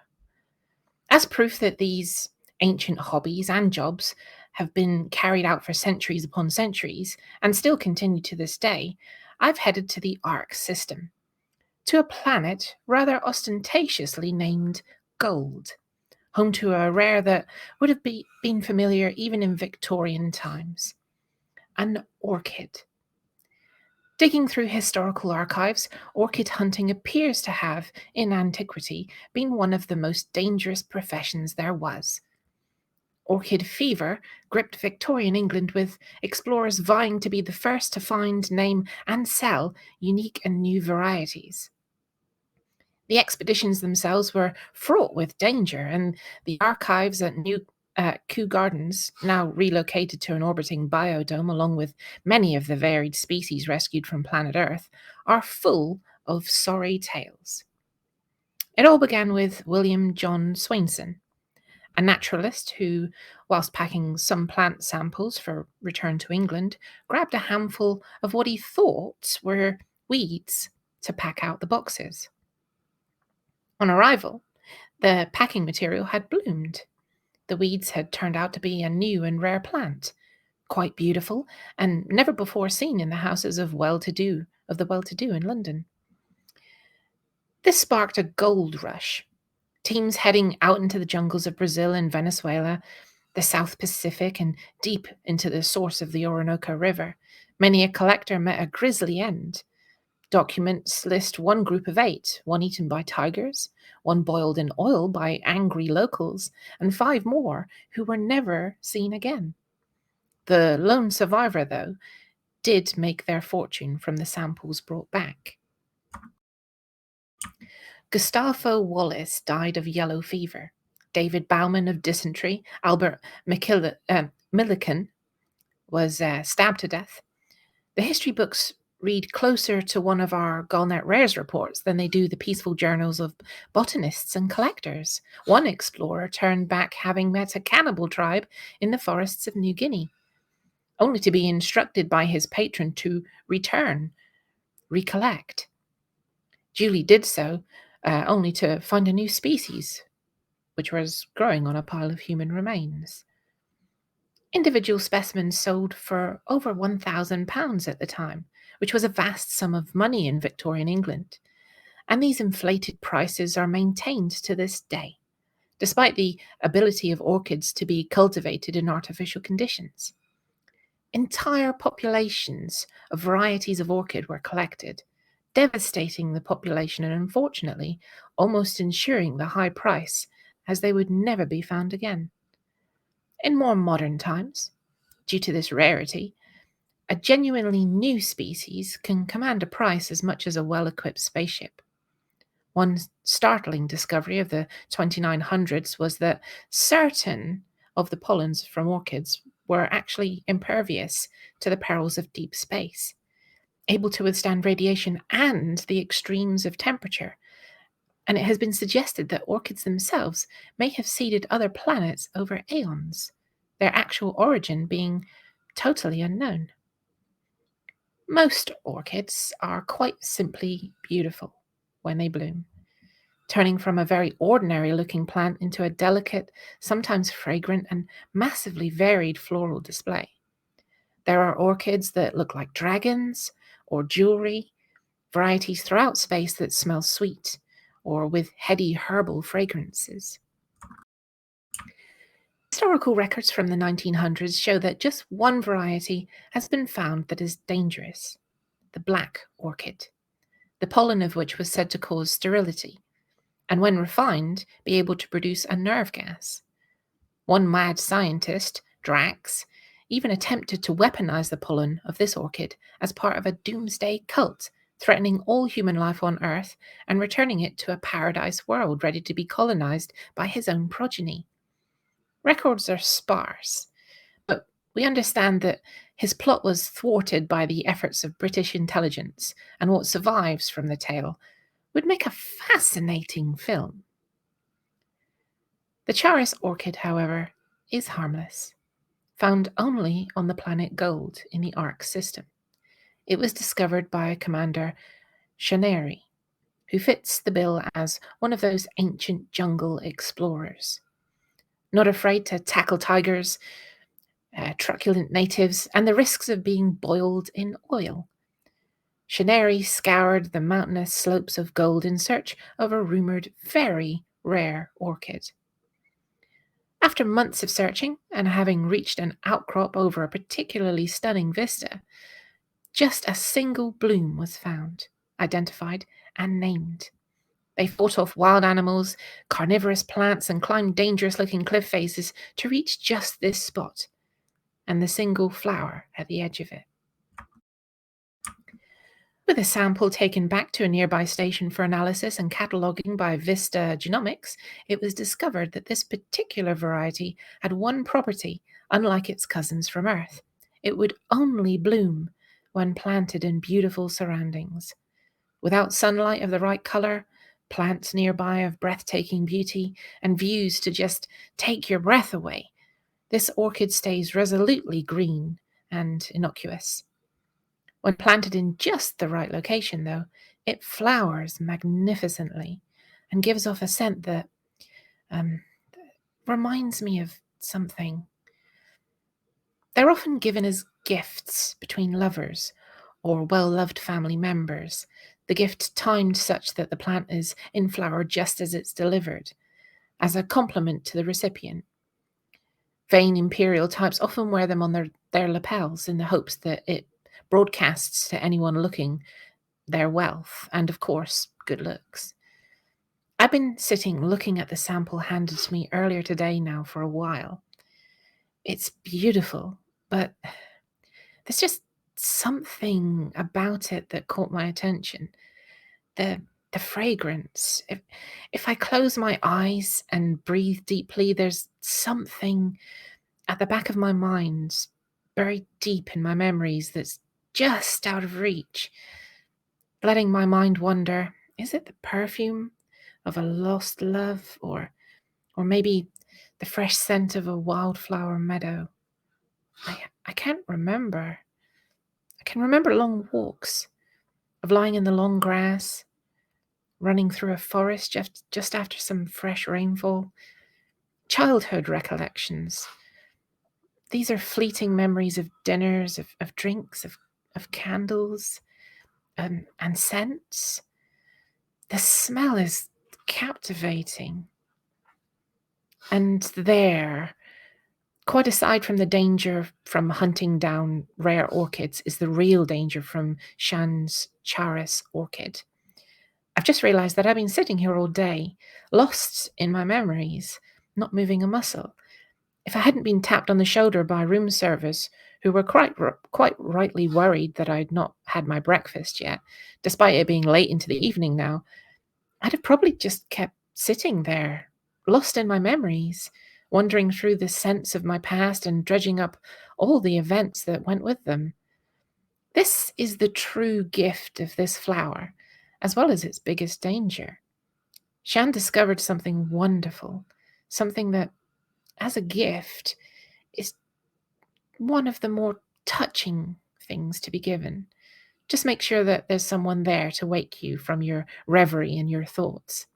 As proof that these ancient hobbies and jobs have been carried out for centuries upon centuries and still continue to this day, I've headed to the Arc system, to a planet rather ostentatiously named Gold, home to a rare that would have been familiar even in Victorian times, an orchid. Digging through historical archives, orchid hunting appears to have, in antiquity, been one of the most dangerous professions there was. Orchid fever gripped Victorian England, with explorers vying to be the first to find, name, and sell unique and new varieties. The expeditions themselves were fraught with danger, and the archives at Kew Gardens, now relocated to an orbiting biodome along with many of the varied species rescued from planet Earth, are full of sorry tales. It all began with William John Swainson, a naturalist who, whilst packing some plant samples for return to England, grabbed a handful of what he thought were weeds to pack out the boxes. On arrival, the packing material had bloomed. The weeds had turned out to be a new and rare plant, quite beautiful and never before seen in the houses of the well-to-do in London. This sparked a gold rush. Teams heading out into the jungles of Brazil and Venezuela, the South Pacific, and deep into the source of the Orinoco River. Many a collector met a grisly end. Documents list one group of 8, one eaten by tigers, one boiled in oil by angry locals, and 5 more who were never seen again. The lone survivor, though, did make their fortune from the samples brought back. Gustavo Wallace died of yellow fever. David Bauman of dysentery. Albert Millikan was stabbed to death. The history books read closer to one of our Galnet Rares reports than they do the peaceful journals of botanists and collectors. One explorer turned back having met a cannibal tribe in the forests of New Guinea, only to be instructed by his patron to recollect. Julie did so, only to find a new species, which was growing on a pile of human remains. Individual specimens sold for over £1,000 at the time, which was a vast sum of money in Victorian England, and these inflated prices are maintained to this day, despite the ability of orchids to be cultivated in artificial conditions. Entire populations of varieties of orchid were collected, devastating the population and unfortunately almost ensuring the high price, as they would never be found again. In more modern times, due to this rarity, a genuinely new species can command a price as much as a well-equipped spaceship. One startling discovery of the 2900s was that certain of the pollens from orchids were actually impervious to the perils of deep space, able to withstand radiation and the extremes of temperature. And it has been suggested that orchids themselves may have seeded other planets over aeons, their actual origin being totally unknown. Most orchids are quite simply beautiful when they bloom, turning from a very ordinary-looking plant into a delicate, sometimes fragrant, and massively varied floral display. There are orchids that look like dragons or jewelry, varieties throughout space that smell sweet or with heady herbal fragrances. Historical records from the 1900s show that just one variety has been found that is dangerous, the black orchid, the pollen of which was said to cause sterility, and when refined, be able to produce a nerve gas. One mad scientist, Drax, even attempted to weaponize the pollen of this orchid as part of a doomsday cult, threatening all human life on Earth and returning it to a paradise world ready to be colonized by his own progeny. Records are sparse, but we understand that his plot was thwarted by the efforts of British intelligence, and what survives from the tale would make a fascinating film. The Charis orchid, however, is harmless, found only on the planet Gold in the Arc system. It was discovered by Commander Shaneri, who fits the bill as one of those ancient jungle explorers. Not afraid to tackle tigers, truculent natives, and the risks of being boiled in oil. Shaneri scoured the mountainous slopes of Gold in search of a rumoured very rare orchid. After months of searching, and having reached an outcrop over a particularly stunning vista, just a single bloom was found, identified, and named. They fought off wild animals, carnivorous plants, and climbed dangerous-looking cliff faces to reach just this spot, and the single flower at the edge of it. With a sample taken back to a nearby station for analysis and cataloguing by Vista Genomics, it was discovered that this particular variety had one property unlike its cousins from Earth. It would only bloom when planted in beautiful surroundings. Without sunlight of the right color, plants nearby of breathtaking beauty, and views to just take your breath away, this orchid stays resolutely green and innocuous. When planted in just the right location, though, it flowers magnificently and gives off a scent that reminds me of something. They're often given as gifts between lovers or well-loved family members, the gift timed such that the plant is in flower just as it's delivered, as a compliment to the recipient. Vain imperial types often wear them on their lapels in the hopes that it broadcasts to anyone looking their wealth and, of course, good looks. I've been sitting looking at the sample handed to me earlier today now for a while. It's beautiful, but there's just something about it that caught my attention. The fragrance. If I close my eyes and breathe deeply, there's something at the back of my mind, buried deep in my memories, that's just out of reach. Letting my mind wander, is it the perfume of a lost love, or maybe the fresh scent of a wildflower meadow? I can't remember. I can remember long walks, of lying in the long grass, running through a forest just after some fresh rainfall. Childhood recollections. These are fleeting memories of dinners, of drinks, of candles, and scents. The smell is captivating. And there, quite aside from the danger from hunting down rare orchids, is the real danger from Shan's Charis orchid. I've just realised that I've been sitting here all day, lost in my memories, not moving a muscle. If I hadn't been tapped on the shoulder by room service, who were quite rightly worried that I'd not had my breakfast yet, despite it being late into the evening now, I'd have probably just kept sitting there, lost in my memories, wandering through the scents of my past and dredging up all the events that went with them. This is the true gift of this flower, as well as its biggest danger. Shan discovered something wonderful, something that, as a gift, is one of the more touching things to be given. Just make sure that there's someone there to wake you from your reverie and your thoughts.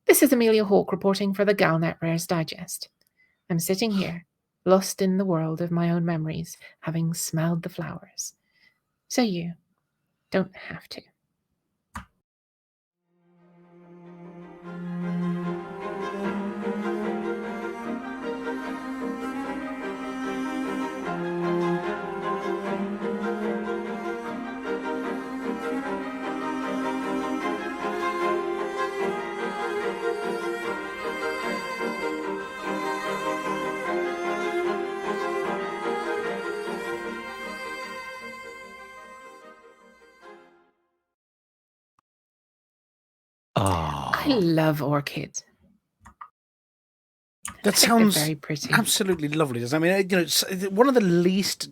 This is Amelia Hawke reporting for the Galnet Rares Digest. I'm sitting here, lost in the world of my own memories, having smelled the flowers. So you don't have to. I love orchids. That sounds very pretty. Absolutely lovely. Doesn't it? I mean, it's one of the least.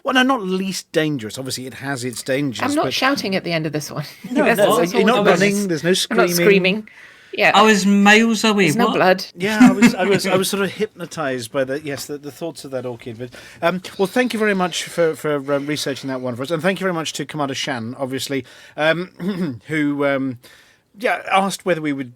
Well, no, not least dangerous. Obviously, it has its dangers. I'm not shouting at the end of this one. No, you're not running. There's no screaming. I'm not screaming. Yeah, I was miles away. There's no blood. Yeah, I was sort of hypnotised by the thoughts of that orchid. But well, thank you very much for researching that one for us, and thank you very much to Commander Shan, obviously, who asked whether we would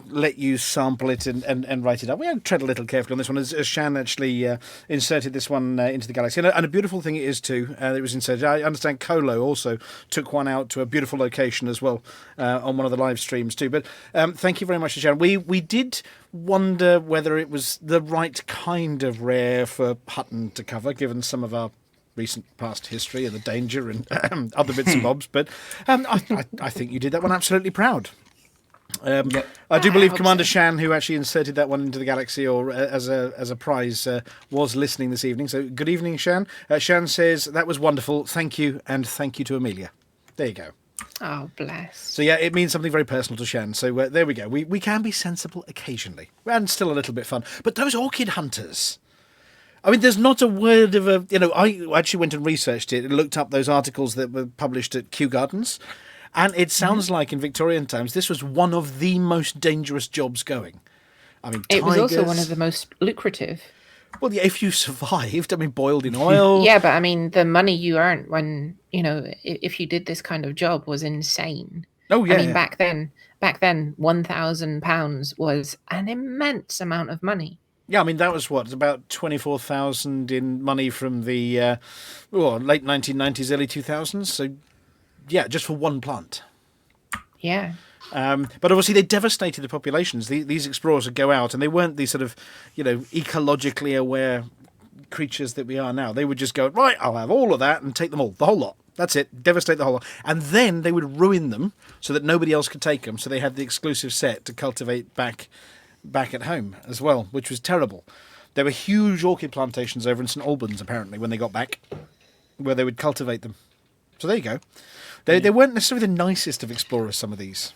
let you sample it and write it up. We had to tread a little carefully on this one, as Shan actually inserted this one into the Galaxy. And a beautiful thing it is, too. It was inserted. I understand Colo also took one out to a beautiful location as well on one of the live streams, too. But thank you very much to Shan. We did wonder whether it was the right kind of rare for Hutton to cover, given some of our recent past history and the danger and other bits and bobs. But I think you did that one absolutely proud. I do believe Commander Shan, who actually inserted that one into the Galaxy or as a prize, was listening this evening. So good evening, Shan. Shan says, that was wonderful. Thank you, and thank you to Amelia. There you go. Oh, bless. So yeah, it means something very personal to Shan. So there we go. We can be sensible occasionally, and still a little bit fun. But those orchid hunters... I mean, there's not a word of a... I actually went and researched it and looked up those articles that were published at Kew Gardens. And it sounds like in Victorian times, this was one of the most dangerous jobs going. I mean, it was also one of the most lucrative. Well, yeah, if you survived, I mean, boiled in oil. Yeah, but I mean, the money you earned when, if you did this kind of job was insane. Oh, yeah. I mean, back then, £1,000 was an immense amount of money. Yeah, I mean, that was about 24,000 in money from the late 1990s, early 2000s. So, yeah, just for one plant. Yeah. But obviously they devastated the populations. These explorers would go out, and they weren't these sort of, ecologically aware creatures that we are now. They would just go, right, I'll have all of that and take them all, the whole lot. That's it, devastate the whole lot. And then they would ruin them so that nobody else could take them. So they had the exclusive set to cultivate back at home as well, which was terrible. There were huge orchid plantations over in St Albans, apparently, when they got back, where they would cultivate them. So there you go. They weren't necessarily the nicest of explorers, some of these.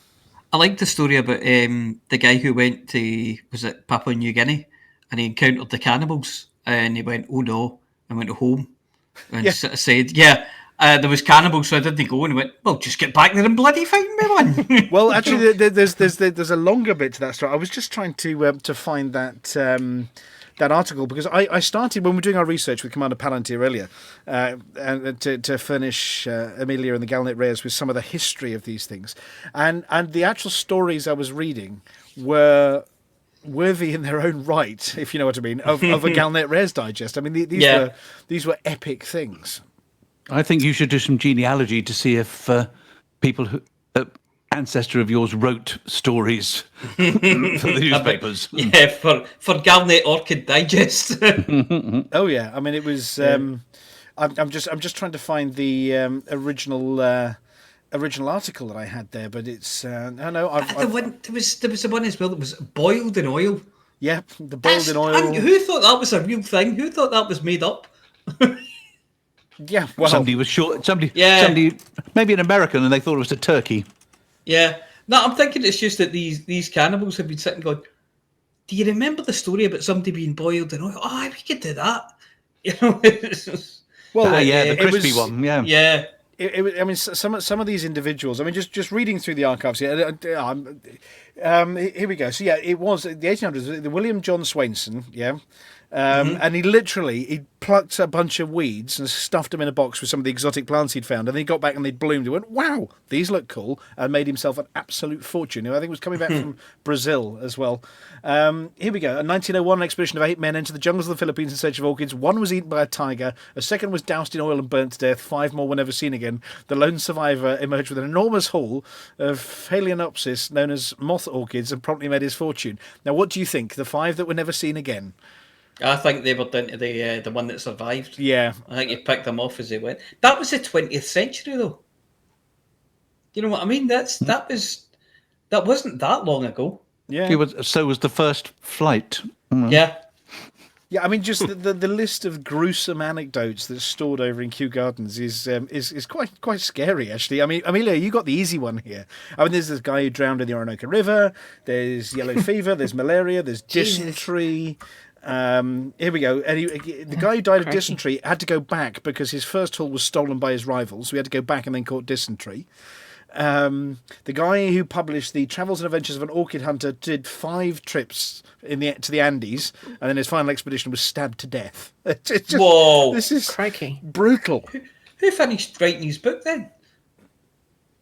I like the story about the guy who went to, was it Papua New Guinea, and he encountered the cannibals, and he went, oh no, and went home, And sort of said, there was cannibals, so I didn't go. And he went, well, just get back there and bloody find me one. Well, actually, there's a longer bit to that story. I was just trying to find that article, because I started when we were doing our research with Commander Palantir earlier, and to furnish Amelia and the Galnet Rares with some of the history of these things, and the actual stories I was reading were worthy in their own right, if you know what I mean, of a Galnet Rares digest. I mean, these were epic things. I think you should do some genealogy to see if people who ancestor of yours wrote stories for the newspapers. For Galnet Orchid Digest. Oh yeah, I mean it was. I'm just trying to find the original article that I had there, but it's I know there was the one as well that was boiled in oil. Yeah, the boiled in oil. And who thought that was a real thing? Who thought that was made up? Yeah, well, somebody was sure. Somebody, maybe an American, and they thought it was a turkey. Yeah, no, I'm thinking it's just that these cannibals have been sitting going, do you remember the story about somebody being boiled in oil? Oh, we could do that. You know, the crispy one. Yeah, yeah. I mean, some of these individuals. I mean, just reading through the archives here. Here we go. So yeah, it was the 1800s. The William John Swainson. Yeah. And he plucked a bunch of weeds and stuffed them in a box with some of the exotic plants he'd found, and then he got back and they'd bloomed. He went, wow, these look cool, and made himself an absolute fortune. I think it was coming back from Brazil as well. Here we go. In 1901, an expedition of 8 men entered the jungles of the Philippines in search of orchids. 1 was eaten by a tiger, a second was doused in oil and burnt to death, 5 more were never seen again. The lone survivor emerged with an enormous haul of Phalaenopsis, known as moth orchids, and promptly made his fortune. Now, what do you think? The 5 that were never seen again? I think they were down to the one that survived. Yeah. I think he picked them off as they went. That was the 20th century, though. You know what I mean? That wasn't that long ago. Yeah. So was the first flight. Yeah. Yeah, I mean, just the list of gruesome anecdotes that's stored over in Kew Gardens is quite scary, actually. I mean, Amelia, you got the easy one here. I mean, there's this guy who drowned in the Orinoco River. There's yellow fever. There's malaria. There's dysentery. Here we go. And the guy who died of dysentery had to go back because his first haul was stolen by his rivals. So he had to go back and then caught dysentery. The guy who published the Travels and Adventures of an Orchid Hunter did 5 trips to the Andes, and then his final expedition was stabbed to death. Whoa! This is crikey, brutal. Who finished writing his book then?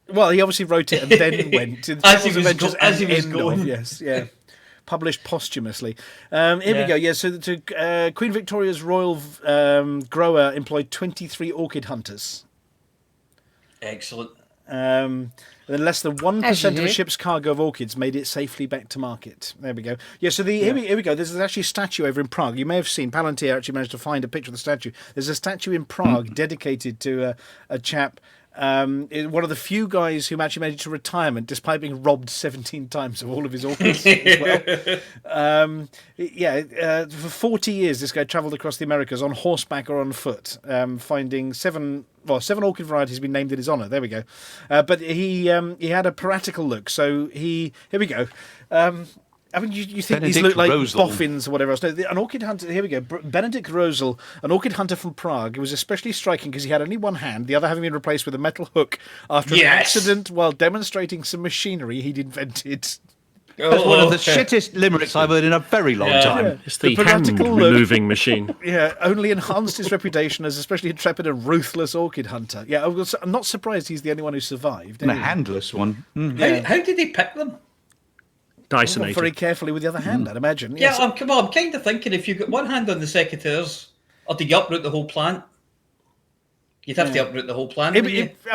Well, he obviously wrote it and then went to as he was going. Yes, yeah. Published posthumously. Here we go. Yeah, so Queen Victoria's royal grower employed 23 orchid hunters. Excellent. And then less than 1% of a ship's cargo of orchids made it safely back to market. There we go. Yeah, so here we go. There's actually a statue over in Prague. You may have seen, Palantir actually managed to find a picture of the statue. There's a statue in Prague dedicated to a chap, one of the few guys who actually made it to retirement despite being robbed 17 times of all of his orchids as well. For 40 years this guy travelled across the Americas on horseback or on foot, finding 7 orchid varieties have been named in his honour. There we go. But he had a piratical look, so here we go. I mean, you think these look like boffins or whatever else. No, an orchid hunter, here we go. Benedict Rosel, an orchid hunter from Prague. It was especially striking because he had only one hand, the other having been replaced with a metal hook after an accident while demonstrating some machinery he'd invented. That's one of the shittest limericks I've heard in a very long time. Yeah. It's the hand-removing machine. Yeah, only enhanced his reputation as especially intrepid and ruthless orchid hunter. Yeah, I'm not surprised he's the only one who survived. And a handless one. How did he pick them? Dysonated. Very carefully with the other hand, I'd imagine. Yeah, I'm kind of thinking if you got one hand on the secateurs, or do you uproot the whole plant? You'd have to uproot the whole plant. Here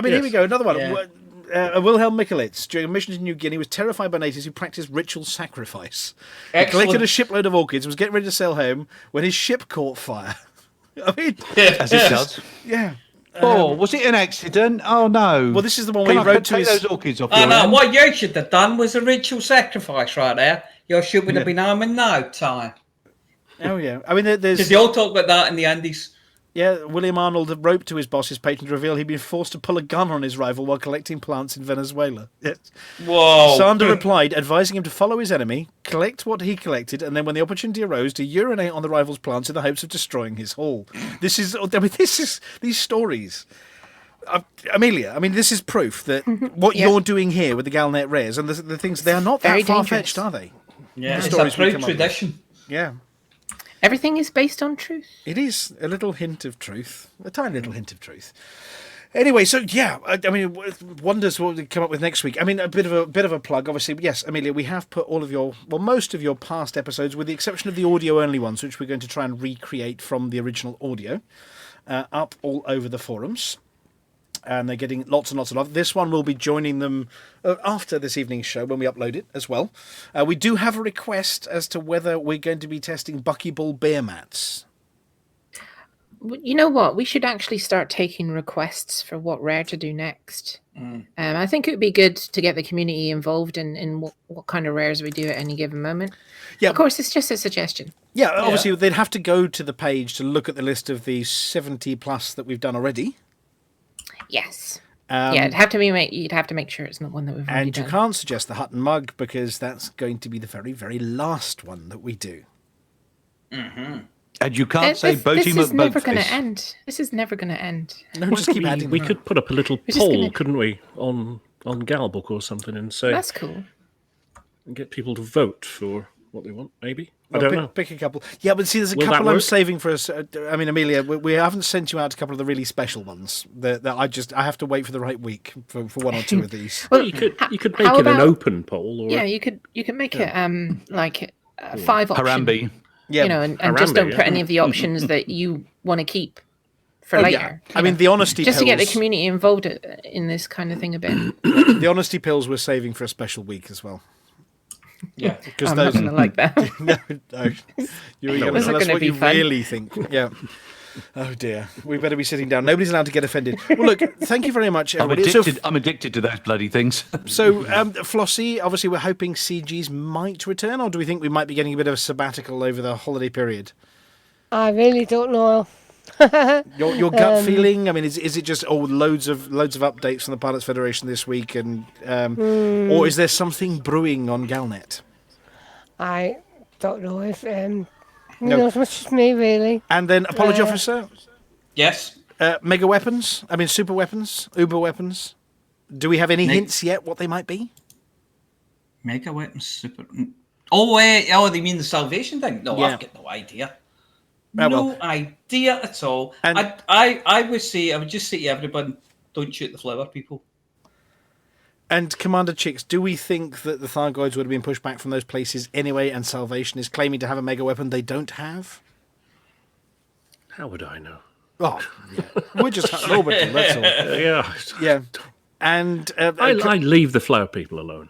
we go. Another one. Yeah. Wilhelm Michelitz, during a mission to New Guinea, was terrified by natives who practiced ritual sacrifice. He collected a shipload of orchids, was getting ready to sail home when his ship caught fire. I mean, as it does. Yeah. Was it an accident? Oh no! Well, this is the one where he wrote to his... those orchids off. What you should have done was a ritual sacrifice right there. Your ship would have been home in no time. Oh yeah, I mean, there's because they all talk about that in the Andes. Yeah, William Arnold roped to his boss's patron to reveal he'd been forced to pull a gun on his rival while collecting plants in Venezuela. Yes. Whoa. Sander replied, advising him to follow his enemy, collect what he collected, and then when the opportunity arose, to urinate on the rival's plants in the hopes of destroying his haul. These stories. Amelia, I mean, this is proof that what you're doing here with the Galnet rares and the things, they are not that far-fetched, are they? Yeah, it's a proud tradition. Yeah. Everything is based on truth. It is a little hint of truth, a tiny little hint of truth. Anyway, so yeah, I mean, wonders what we come up with next week. I mean, a bit of a plug, obviously. Yes, Amelia, we have put most of your past episodes, with the exception of the audio-only ones, which we're going to try and recreate from the original audio, up all over the forums. And they're getting lots and lots of love. This one will be joining them after this evening's show when we upload it as well. We do have a request as to whether we're going to be testing buckyball beer mats. You know what? We should actually start taking requests for what rare to do next. I think it would be good to get the community involved in what kind of rares we do at any given moment. Yeah, of course, it's just a suggestion. Yeah, obviously they'd have to go to the page to look at the list of the 70 plus that we've done already. Yes. You'd have to make sure it's not one that we've already done. And you can't suggest the Hutton mug because that's going to be the very, very last one that we do. Mm-hmm. And you can't say Boaty This is never going to end. This is never going to end. No, just keep adding. We could put up a little poll, couldn't we, on Galbook or something, and say that's cool. And get people to vote for what they want. Maybe I don't know. Pick a couple. Yeah, but see, there's a couple I'm saving for us. I mean, Amelia, we haven't sent you out a couple of the really special ones. That I have to wait for the right week for one or two of these. Well, you could make it an open poll. Or you could make it like 5 options. Harambe. Yeah, and just don't put any of the options that you want to keep for later. Yeah. I mean, the honesty just pills, to get the community involved in this kind of thing a bit. The honesty pills we're saving for a special week as well. Yeah, because I'm not going to like that. no, you're going to tell us what you really think. Yeah. Oh dear, we better be sitting down. Nobody's allowed to get offended. Well, look, thank you very much, everybody. I'm addicted to those bloody things. So, Flossy, obviously we're hoping CGs might return, or do we think we might be getting a bit of a sabbatical over the holiday period? I really don't know. Your gut feeling? I mean, is it just loads of updates from the Pilots Federation this week, and or is there something brewing on Galnet? I don't know if not as much as me, really. And then, Apology Officer? Yes? Mega weapons? I mean, super weapons? Uber weapons? Do we have any hints yet what they might be? Mega weapons, super... Oh, they mean the salvation thing? No, I've got no idea. No idea at all. And I would just say to everyone, don't shoot the flower people. And Commander Chicks, do we think that the Thargoids would have been pushed back from those places anyway, and Salvation is claiming to have a mega weapon they don't have? How would I know? Oh, yeah. We're just Hutton Orbital, that's all. Yeah. And I leave the flower people alone.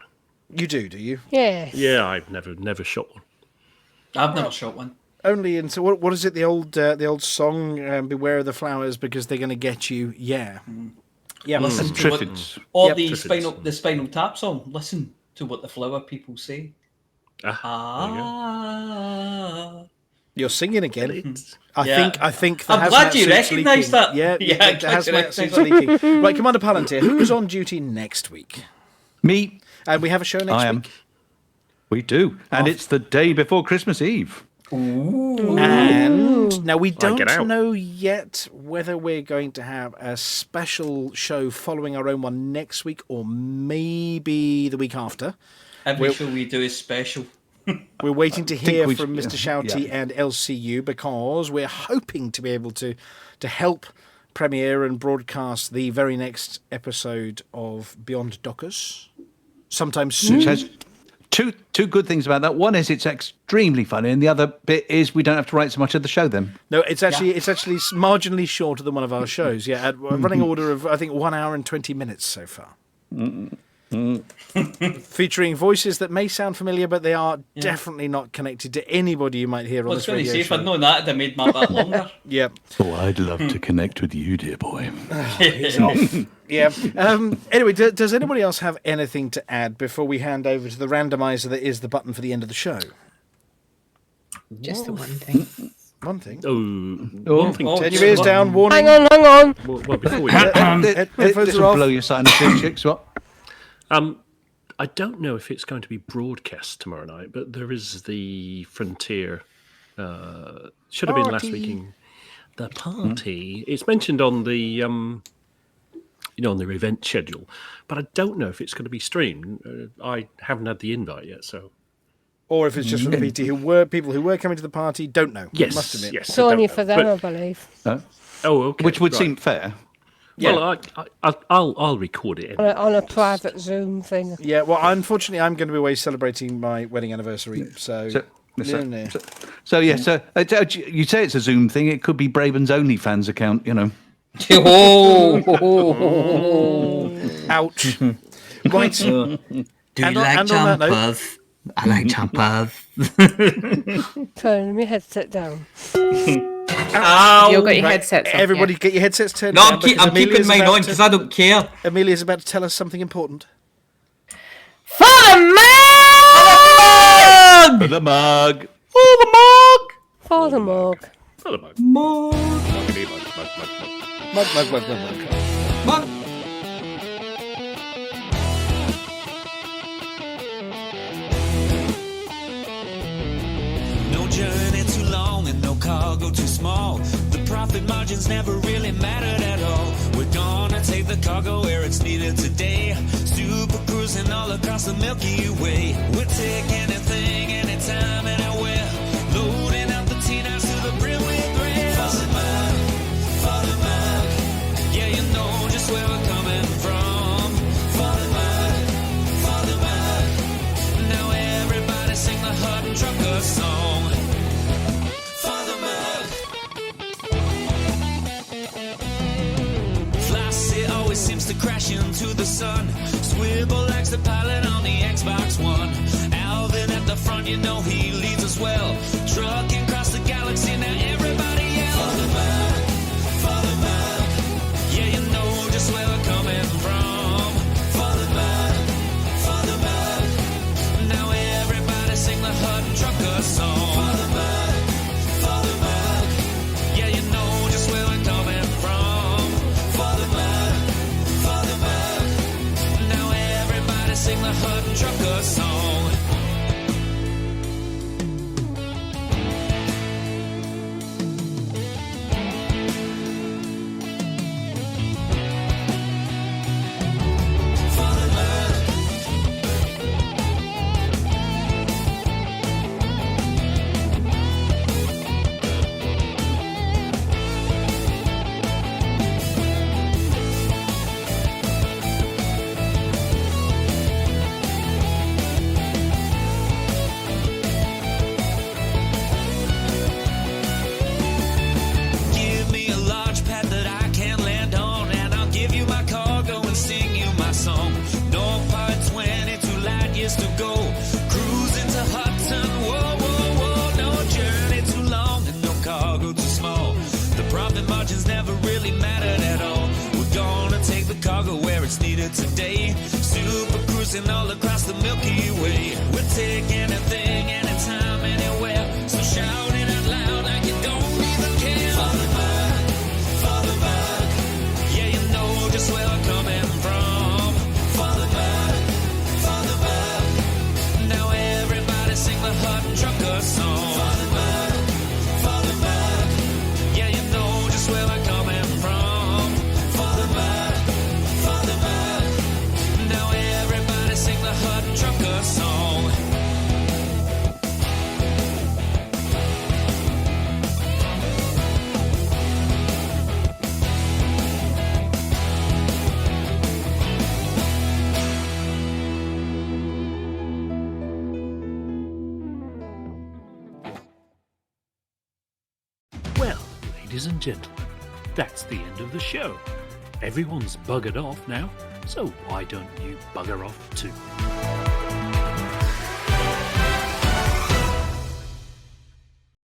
You do you? Yeah. Yeah, I've never shot one. I've never shot one. Only in, so what is it? The old song, "Beware of the flowers because they're going to get you." Yeah. Yeah, listen to what, the Spinal Tap song. Listen to what the flower people say. You're singing again. I think. I'm glad you recognise that. Yeah, the hazmat suit's leaking. Right, Commander Palantir, who's on duty next week? Me. And we have a show next week. We do, and it's the day before Christmas Eve. Ooh. And now we don't know yet whether we're going to have a special show following our own one next week or maybe the week after. Every show we do is special. We're waiting to hear from Mr. Shouty and LCU because we're hoping to be able to help premiere and broadcast the very next episode of Beyond Dockers sometime soon. Two good things about that. One is it's extremely funny, and the other bit is we don't have to write so much of the show then. No, it's actually marginally shorter than one of our shows. Yeah, at a running order of I think 1 hour and 20 minutes so far. Featuring voices that may sound familiar, but they are definitely not connected to anybody you might hear on this radio show. I was going to say, if I'd known that, I'd have made my bit longer. Yeah. Oh, I'd love to connect with you, dear boy. He's off. Yeah. Anyway, does anybody else have anything to add before we hand over to the randomizer that is the button for the end of the show? Just the one thing. One thing. One thing. Turn your ears down, warning. Hang on. Well, before we Headphones This are will off. blow your sinuses, chicks. What? I don't know if it's going to be broadcast tomorrow night, but there is the Frontier. Should have been last week. The party. It's mentioned on the on their event schedule, but I don't know if it's going to be streamed. I haven't had the invite yet, so. Or if it's just for people who were coming to the party don't know. Yes, must admit. yes. It's only for them, I believe. Okay. Which would seem fair. Well, I'll record it. On a private Zoom thing. Yeah, well, unfortunately, I'm going to be away celebrating my wedding anniversary, so you say it's a Zoom thing. It could be Braben's OnlyFans account, Ouch. Right. Do you like jumpers? I like jumpers. Turn my headset down. Ow! You've got your headsets on. Everybody get your headsets turned No, down. I'm keeping mine on because I don't care. Amelia's about to tell us something important. For the mug! For the mug. For the mug. For the mug. Mug. No journey too long and no cargo too small. The profit margins never really mattered at all. We're gonna take the cargo where it's needed today. Super cruising all across the Milky Way. We'll take anything, anytime, anywhere. Loading up the T-Nights to the brim with rail. For the mug, yeah, you know just where we're coming from. For the mug, now everybody sing the Hutton Trucker song. For the mug. Flossy always seems to crash into the sun. Swivel likes the pilot on the Xbox One. Alvin at the front, you know he leads us well. Trucking across the galaxy, now everybody yell. For the mug, yeah, you know just where we're coming from. For the mug, now everybody sing the Hutton Trucker song. For the mug, yeah, you know just where we're coming from. For the mug, now everybody sing the Hutton Trucker song. Give me a launch pad that I can land on, and I'll give you my cargo and sing you my song. No part 22 light years to go. Cruising to Hutton, whoa, whoa, whoa. No journey too long and no cargo too small. The profit margins never really mattered at all. We're gonna take the cargo where it's needed today. Super cruising all across the Milky Way. We'll take anything, anytime, anywhere. So shout it out loud like you don't even care. For the mug, yeah, you know just where we're coming from. For the mug, now everybody sing the Hutton Trucker song. For the mug, yeah, you know just where we're coming from. For the mug, now everybody sing the Hutton Trucker song. Well, ladies and gentlemen, that's the end of the show. Everyone's buggered off now, so why don't you bugger off too?